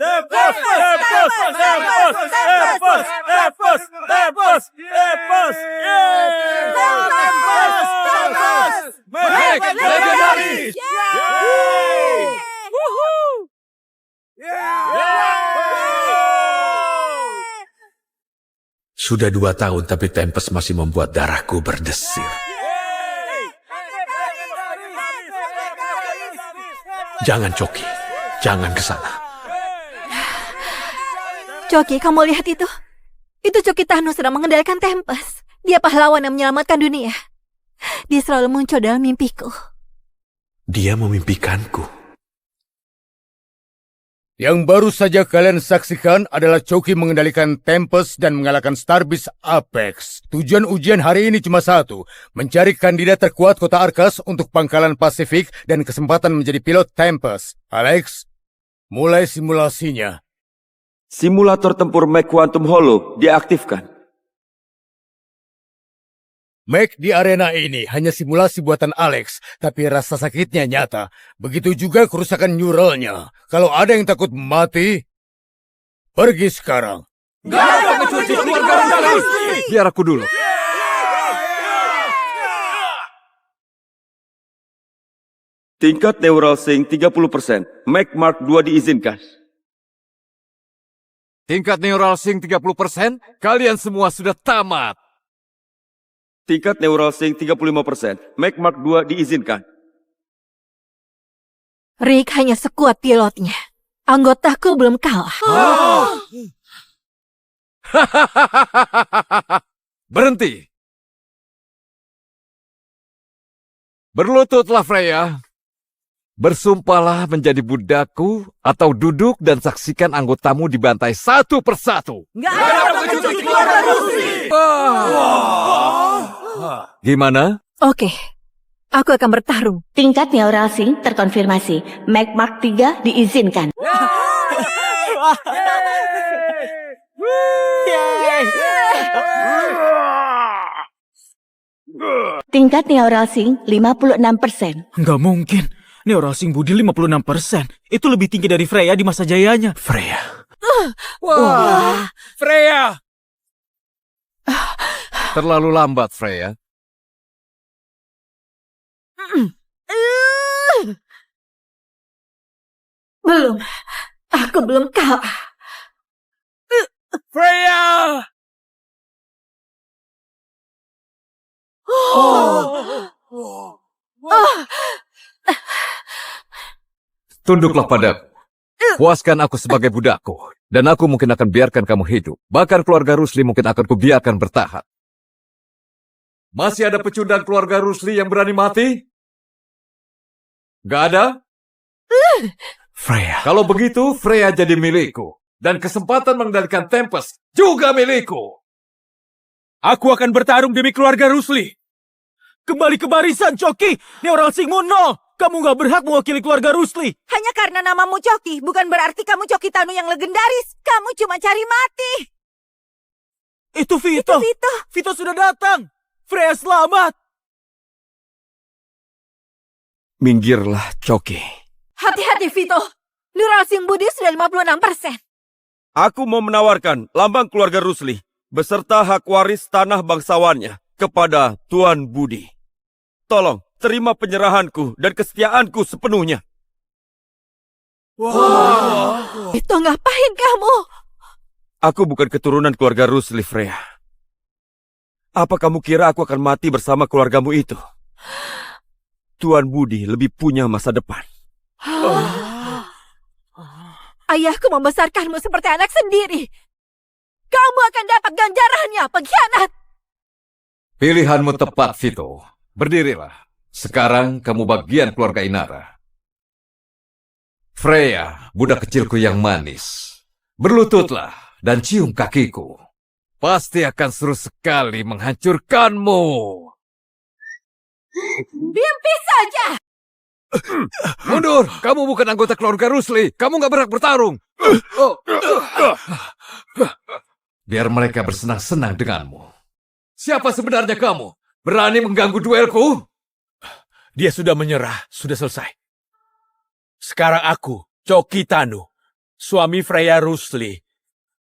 Sudah 2 tahun tapi Tempest masih membuat darahku berdesir. Jangan, Coki. Jangan ke sana. Coki, kamu lihat itu? Itu Coki Thanos sedang mengendalikan Tempest. Dia pahlawan yang menyelamatkan dunia. Dia selalu muncul dalam mimpiku. Dia memimpikanku. Yang baru saja kalian saksikan adalah Coki mengendalikan Tempest dan mengalahkan Starbase Apex. Tujuan ujian hari ini cuma satu, mencari kandidat terkuat kota Arkas untuk pangkalan Pasifik dan kesempatan menjadi pilot Tempest. Alex, mulai simulasinya. Simulator tempur Mac Quantum Hollow diaktifkan. Mac di arena ini hanya simulasi buatan Alex, tapi rasa sakitnya nyata. Begitu juga kerusakan neuralnya. Kalau ada yang takut mati, pergi sekarang. Biar aku dulu. Tingkat neural Sing 30%. Mac Mark II diizinkan. Tingkat neural Sing 30%, kalian semua sudah tamat. Tingkat neural Sing 35%. Mac Mark II diizinkan. Rick hanya sekuat pilotnya. Anggotaku belum kalah. Berhenti. Berlututlah Freya. Bersumpahlah menjadi budakku atau duduk dan saksikan anggotamu dibantai satu persatu. Gimana? Oke, aku akan bertarung. Tingkat neural Sing terkonfirmasi. Mac Mark 3 diizinkan. Tingkat neural Sing 56%. Nggak mungkin. Neural Sing Budi 56%. Itu lebih tinggi dari Freya di masa jayanya. Freya. Wah, Freya! Terlalu lambat, Freya. Belum. Aku belum kalah. Freya! Tunduklah padaku. Puaskan aku sebagai budakku. Dan aku mungkin akan biarkan kamu hidup. Bahkan keluarga Rusli mungkin akan kubiarkan bertahan. Masih ada pecundang keluarga Rusli yang berani mati? Gak ada? Freya. Kalau begitu, Freya jadi milikku. Dan kesempatan mengendalikan Tempest juga milikku. Aku akan bertarung demi keluarga Rusli. Kembali ke barisan, Choki! Neural Singmu nol! Kamu gak berhak mewakili keluarga Rusli! Hanya karena namamu Choki, bukan berarti kamu Choki Tanu yang legendaris. Kamu cuma cari mati. Itu Vito! Vito sudah datang! Freya selamat! Minggirlah, Choki. Hati-hati, Vito. Neural Sing Budi sudah 56%. Aku mau menawarkan lambang keluarga Rusli beserta hak waris tanah bangsawannya kepada Tuan Budi. Tolong, terima penyerahanku dan kesetiaanku sepenuhnya. Itu ngapain kamu? Aku bukan keturunan keluarga Rusli, Freya. Apa kamu kira aku akan mati bersama keluargamu itu? Tuan Budi lebih punya masa depan. Ayahku membesarkanmu seperti anak sendiri. Kamu akan dapat ganjarannya, pengkhianat. Pilihanmu tepat, Vito. Berdirilah. Sekarang kamu bagian keluarga Inara. Freya, budak kecilku yang manis. Berlututlah dan cium kakiku. Pasti akan seru sekali menghancurkanmu. Mimpi saja. Mundur! Kamu bukan anggota keluarga Rusli. Kamu gak berhak bertarung. Biar mereka bersenang-senang denganmu. Siapa sebenarnya kamu? Berani mengganggu duelku? Dia sudah menyerah, sudah selesai. Sekarang aku, Choki Tanu, suami Freya Rusli,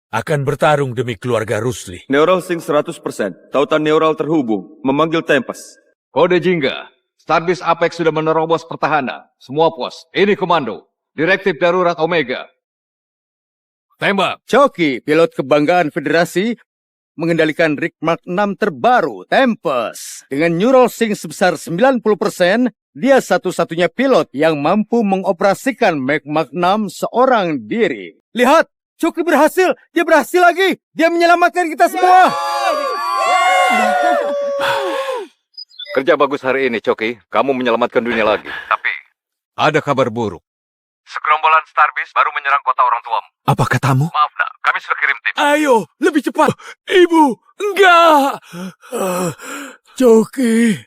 akan bertarung demi keluarga Rusli. Neural Sync 100%. Tautan neural terhubung. Memanggil Tempest. Kode Jingga. Starbase Apex sudah menerobos pertahanan. Semua pos. Ini komando. Direktif darurat Omega. Tembak. Choki, pilot kebanggaan Federasi, mengendalikan Rig Mark 6 terbaru, Tempest. Dengan neural sync sebesar 90%, dia satu-satunya pilot yang mampu mengoperasikan Mac Mark 6 seorang diri. Lihat, Choki berhasil. Dia berhasil lagi. Dia menyelamatkan kita semua. Kerja bagus hari ini, Choki. Kamu menyelamatkan dunia lagi. Tapi, ada kabar buruk. Segerombolan Starbase baru menyerang kota orang tuamu. Apa katamu? Maaf, nak. Kami sudah kirim tim. Ayo, lebih cepat. Ibu, enggak. Choki.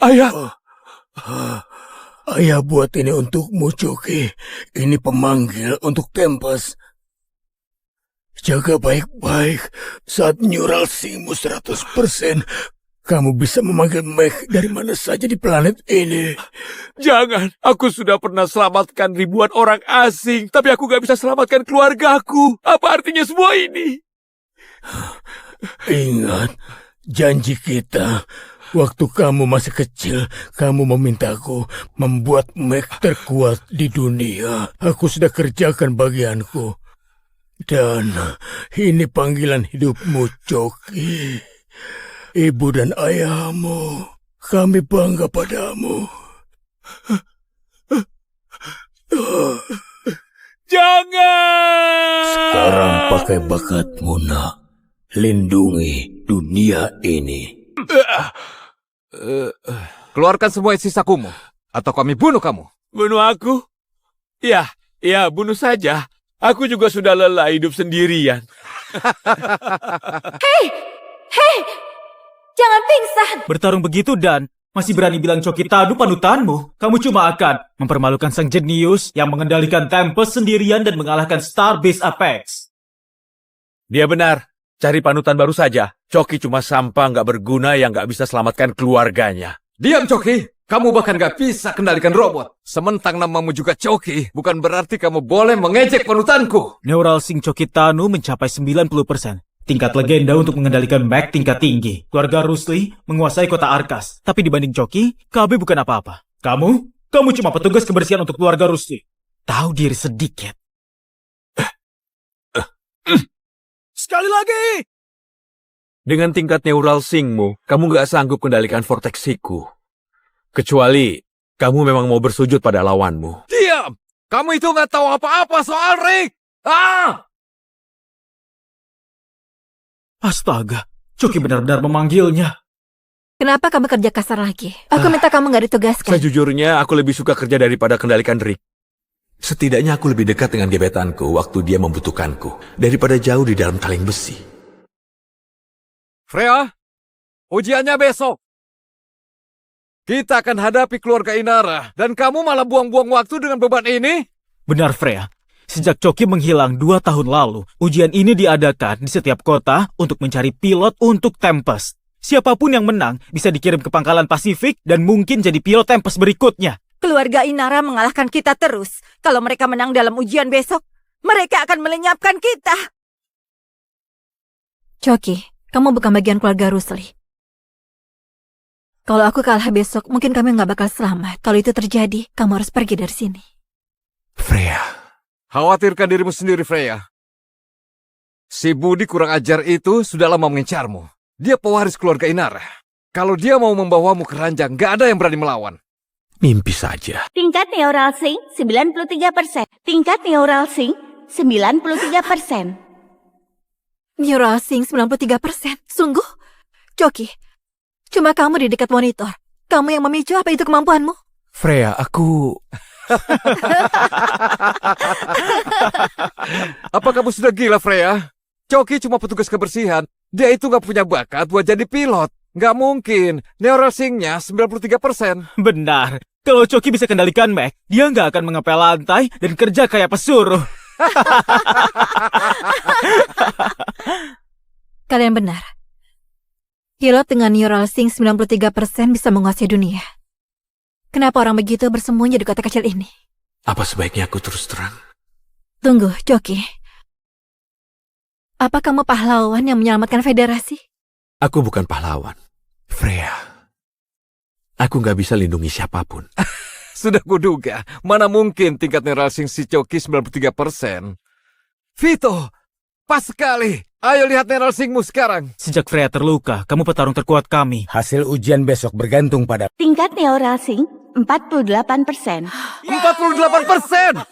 Ayah. Ayah buat ini untukmu, Choki. Ini pemanggil untuk Tempest. Jaga baik-baik. Saat neural Singmu 100%, kamu bisa memanggil Meg dari mana saja di planet ini. Jangan, aku sudah pernah selamatkan ribuan orang asing, tapi aku gak bisa selamatkan keluargaku. Apa artinya semua ini? Ingat, janji kita. Waktu kamu masih kecil, kamu memintaku membuat Meg terkuat di dunia. Aku sudah kerjakan bagianku. Dan ini panggilan hidupmu, Choki. Ibu dan ayahmu, kami bangga padamu. Jangan! Sekarang pakai bakatmu, nak. Lindungi dunia ini. Keluarkan semua isi sakumu, atau kami bunuh kamu. Bunuh aku? Ya, bunuh saja. Aku juga sudah lelah hidup sendirian. Hei, jangan pingsan. Bertarung begitu dan masih berani bilang Choki Tanu panutanmu. Kamu cuma akan mempermalukan sang jenius yang mengendalikan Tempest sendirian dan mengalahkan Starbase Apex. Dia benar. Cari panutan baru saja. Choki cuma sampah nggak berguna yang nggak bisa selamatkan keluarganya. Diam, Choki. Kamu bahkan gak bisa kendalikan robot. Sementang namamu juga Choki, bukan berarti kamu boleh mengejek panutanku. Neural Sync Choki Tanu mencapai 90%. tingkat legenda untuk mengendalikan Mac tingkat tinggi. Keluarga Rusli menguasai kota Arkas. Tapi dibanding Coki, KB bukan apa-apa. Kamu cuma petugas kebersihan untuk keluarga Rusli. Tahu diri sedikit. Sekali lagi! Dengan tingkat neural sync-mu, kamu nggak sanggup kendalikan vortexiku. Kecuali kamu memang mau bersujud pada lawanmu. Diam! Kamu itu nggak tahu apa-apa soal Rick! Astaga, Coki benar-benar memanggilnya. Kenapa kamu kerja kasar lagi? Aku minta kamu nggak ditugaskan. Sejujurnya, aku lebih suka kerja daripada kendalikan Rick. Setidaknya aku lebih dekat dengan gebetanku waktu dia membutuhkanku, daripada jauh di dalam kaleng besi. Freya, ujiannya besok. Kita akan hadapi keluarga Inara, dan kamu malah buang-buang waktu dengan beban ini? Benar, Freya. Sejak Coki menghilang 2 tahun lalu, ujian ini diadakan di setiap kota untuk mencari pilot untuk Tempest. Siapapun yang menang bisa dikirim ke pangkalan Pasifik dan mungkin jadi pilot Tempest berikutnya. Keluarga Inara mengalahkan kita terus. Kalau mereka menang dalam ujian besok, mereka akan melenyapkan kita. Coki, kamu bukan bagian keluarga Rusli. Kalau aku kalah besok, mungkin kamu nggak bakal selamat. Kalau itu terjadi, kamu harus pergi dari sini. Freya. Khawatirkan dirimu sendiri, Freya. Si Budi kurang ajar itu sudah lama mengincarmu. Dia pewaris keluarga Inara. Kalau dia mau membawamu ke ranjang, nggak ada yang berani melawan. Mimpi saja. Tingkat neural sync 93%. Tingkat neural sync 93%. Neural Sync 93%. Sungguh? Coki, cuma kamu di dekat monitor. Kamu yang memicu, apa itu kemampuanmu? Freya, aku... Apa kamu sudah gila, Freya? Coki cuma petugas kebersihan. Dia itu nggak punya bakat buat jadi pilot. Nggak mungkin. Neural sync-nya 93%. Benar. Kalau Coki bisa kendalikan Mac, dia nggak akan mengepel lantai dan kerja kayak pesuruh. Kalian benar. Pilot dengan Neural Sync 93% bisa menguasai dunia. Kenapa orang begitu bersembunyi di kota kecil ini? Apa sebaiknya aku terus terang? Tunggu, Coki. Apa kamu pahlawan yang menyelamatkan federasi? Aku bukan pahlawan. Freya. Aku nggak bisa lindungi siapapun. Sudah kuduga, mana mungkin tingkat neural sync si Coki 93%. Vito, pas sekali. Ayo lihat neural sync-mu sekarang. Sejak Freya terluka, kamu petarung terkuat kami. Hasil ujian besok bergantung pada... Tingkat neural sync 48%. 48%!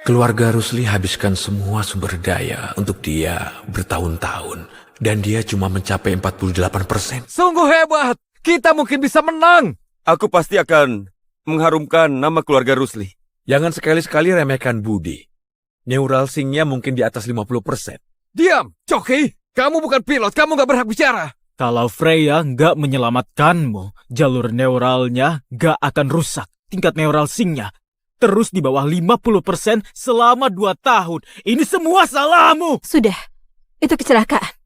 Keluarga Rusli habiskan semua sumber daya untuk dia bertahun-tahun. Dan dia cuma mencapai 48%. Sungguh hebat. Kita mungkin bisa menang. Aku pasti akan mengharumkan nama keluarga Rusli. Jangan sekali-sekali remehkan Budi. Neural sync-nya mungkin di atas 50%. Diam, Coki. Kamu bukan pilot, kamu nggak berhak bicara. Kalau Freya nggak menyelamatkanmu, jalur neuralnya nggak akan rusak. Tingkat neural sync-nya terus di bawah 50% selama 2 tahun. Ini semua salahmu. Sudah, itu kecelakaan.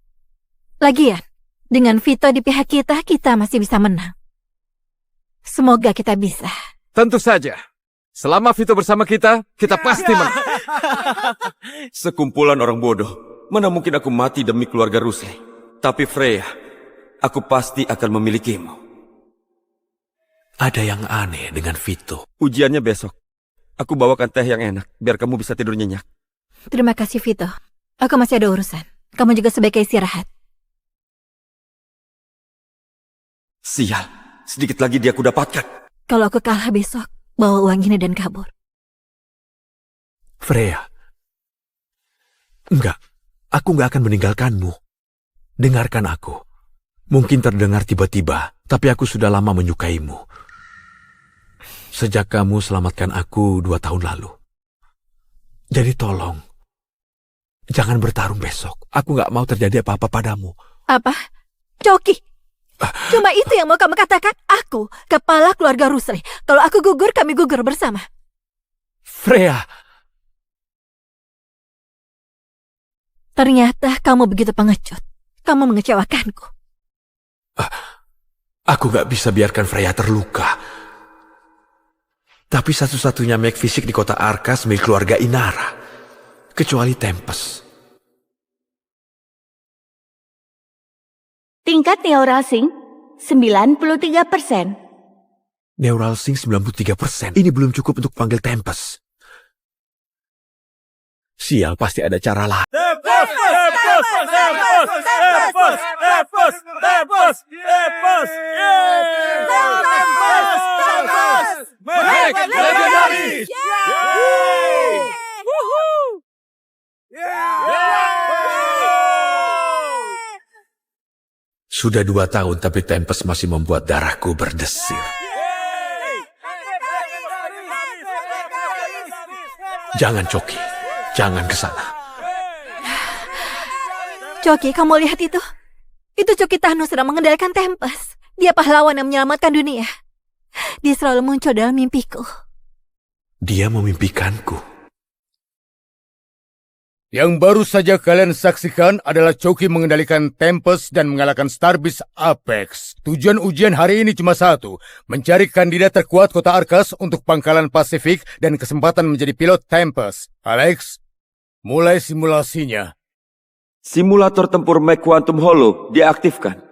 Lagian, dengan Vito di pihak kita, kita masih bisa menang. Semoga kita bisa. Tentu saja. Selama Vito bersama kita pasti menang. Sekumpulan orang bodoh. Mana mungkin aku mati demi keluarga Rusli. Tapi Freya, aku pasti akan memilikimu. Ada yang aneh dengan Vito. Ujiannya besok. Aku bawakan teh yang enak, biar kamu bisa tidur nyenyak. Terima kasih, Vito. Aku masih ada urusan. Kamu juga sebaiknya istirahat. Sial, sedikit lagi dia aku dapatkan. Kalau aku kalah besok, bawa uang ini dan kabur. Freya. Enggak, aku nggak akan meninggalkanmu. Dengarkan aku. Mungkin terdengar tiba-tiba, tapi aku sudah lama menyukaimu. Sejak kamu selamatkan aku 2 tahun lalu. Jadi tolong, jangan bertarung besok. Aku nggak mau terjadi apa-apa padamu. Apa? Coki! Cuma itu yang mau kamu katakan? Aku, kepala keluarga Rusli. Kalau aku gugur, kami gugur bersama. Freya! Ternyata kamu begitu pengecut. Kamu mengecewakanku. Aku nggak bisa biarkan Freya terluka. Tapi satu-satunya Mac fisik di kota Arkas milik keluarga Inara. Kecuali Tempest. Tingkat neural sync 93%. Neural Sync 93%. Ini belum cukup untuk panggil Tempest. Sial, pasti ada cara lain. Sudah 2 tahun tapi Tempest masih membuat darahku berdesir. Jangan, Coki. Jangan ke sana. Coki, kamu lihat itu? Itu Coki Tano sedang mengendalikan Tempest. Dia pahlawan yang menyelamatkan dunia. Dia selalu muncul dalam mimpiku. Dia memimpikanku. Yang baru saja kalian saksikan adalah Coki mengendalikan Tempest dan mengalahkan Starbase Apex. Tujuan ujian hari ini cuma satu, mencari kandidat terkuat kota Arkas untuk pangkalan Pasifik dan kesempatan menjadi pilot Tempest. Alex, mulai simulasinya. Simulator tempur Mac Quantum Hollow diaktifkan.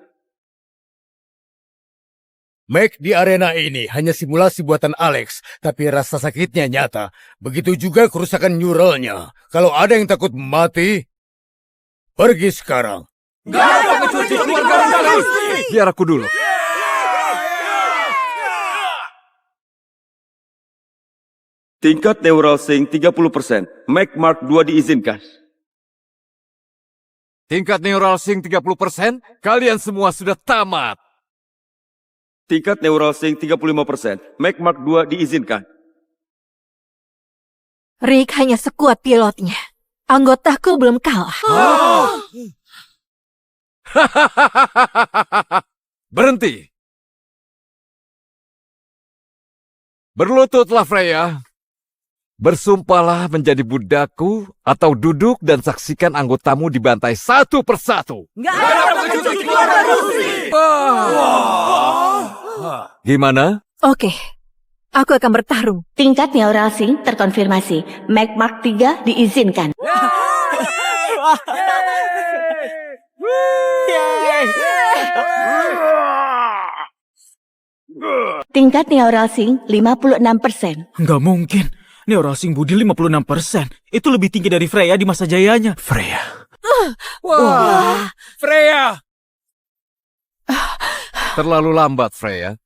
Mac di arena ini hanya simulasi buatan Alex, tapi rasa sakitnya nyata. Begitu juga kerusakan neuralnya. Kalau ada yang takut mati, pergi sekarang. Biar aku dulu. Tingkat neural sync 30%. Mac Mark II diizinkan. Tingkat neural sync 30%, kalian semua sudah tamat. Tingkat neural sync 35%. Mac Mark II diizinkan. Rick hanya sekuat pilotnya. Anggotaku belum kalah. Berhenti. Berlututlah Freya. Bersumpahlah menjadi budakku atau duduk dan saksikan anggotamu dibantai satu persatu. Nggak ada pengecut keluarga Rusli! Gimana? Oke, aku akan bertarung. Tingkat neural sync terkonfirmasi. Mac Mark III diizinkan. Tingkat neural sync 56%. Nggak mungkin. Neural Sync Budi 56%. Itu lebih tinggi dari Freya di masa jayanya. Freya. Wah, Freya! Terlalu lambat, Freya.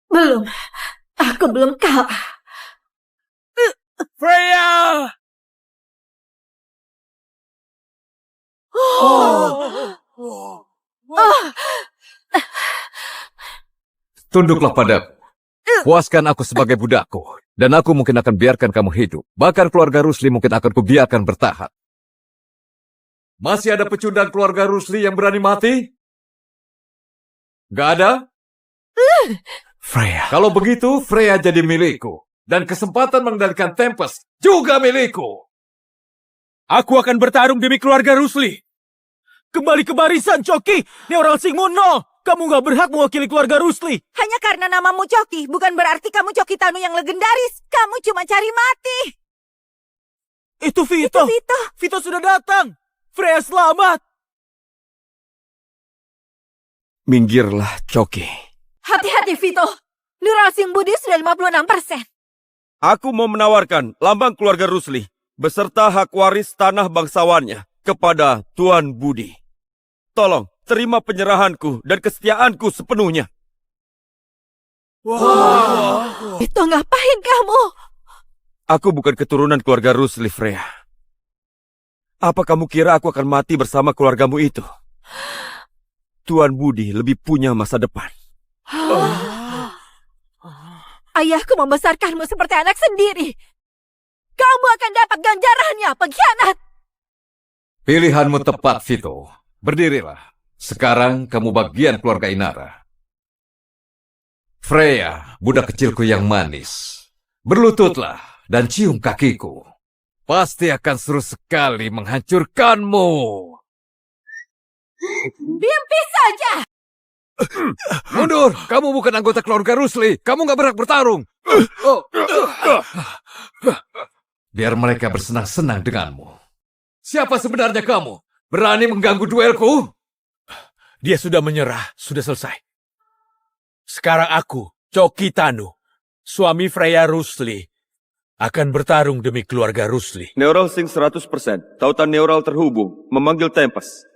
Belum. Aku belum kalah. Freya! Tunduklah padaku. Puaskan aku sebagai budakku. Dan aku mungkin akan biarkan kamu hidup. Bahkan keluarga Rusli mungkin akan kubiarkan bertahan. Masih ada pecundang keluarga Rusli yang berani mati? Gak ada? Freya. Kalau begitu, Freya jadi milikku. Dan kesempatan mengendalikan Tempest juga milikku. Aku akan bertarung demi keluarga Rusli. Kembali ke barisan, Coki. Neural Sync 0. Kamu nggak berhak mewakili keluarga Rusli. Hanya karena namamu Coki, bukan berarti kamu Coki Tano yang legendaris. Kamu cuma cari mati. Itu Vito. Vito sudah datang. Freya selamat. Minggirlah, Coki. Hati-hati, Vito. Neural Sync Budi sudah 56%. Aku mau menawarkan lambang keluarga Rusli beserta hak waris tanah bangsawannya kepada Tuan Budi. Tolong, terima penyerahanku dan kesetiaanku sepenuhnya. Vito, ngapain kamu? Aku bukan keturunan keluarga Rusli, Freya. Apa kamu kira aku akan mati bersama keluargamu itu? Tuan Budi lebih punya masa depan. Ayahku membesarkanmu seperti anak sendiri. Kamu akan dapat ganjarannya, pengkhianat. Pilihanmu tepat, Vito. Berdirilah. Sekarang kamu bagian keluarga Inara. Freya, budak kecilku yang manis. Berlututlah dan cium kakiku. Pasti akan seru sekali menghancurkanmu. Mimpi saja. Mundur! Kamu bukan anggota keluarga Rusli. Kamu gak berhak bertarung. biar mereka bersenang-senang denganmu. Siapa sebenarnya kamu? Berani mengganggu duelku? Dia sudah menyerah, sudah selesai. Sekarang aku, Choki Tanu, suami Freya Rusli, akan bertarung demi keluarga Rusli. Neural Sync 100%. Tautan neural terhubung. Memanggil Tempest.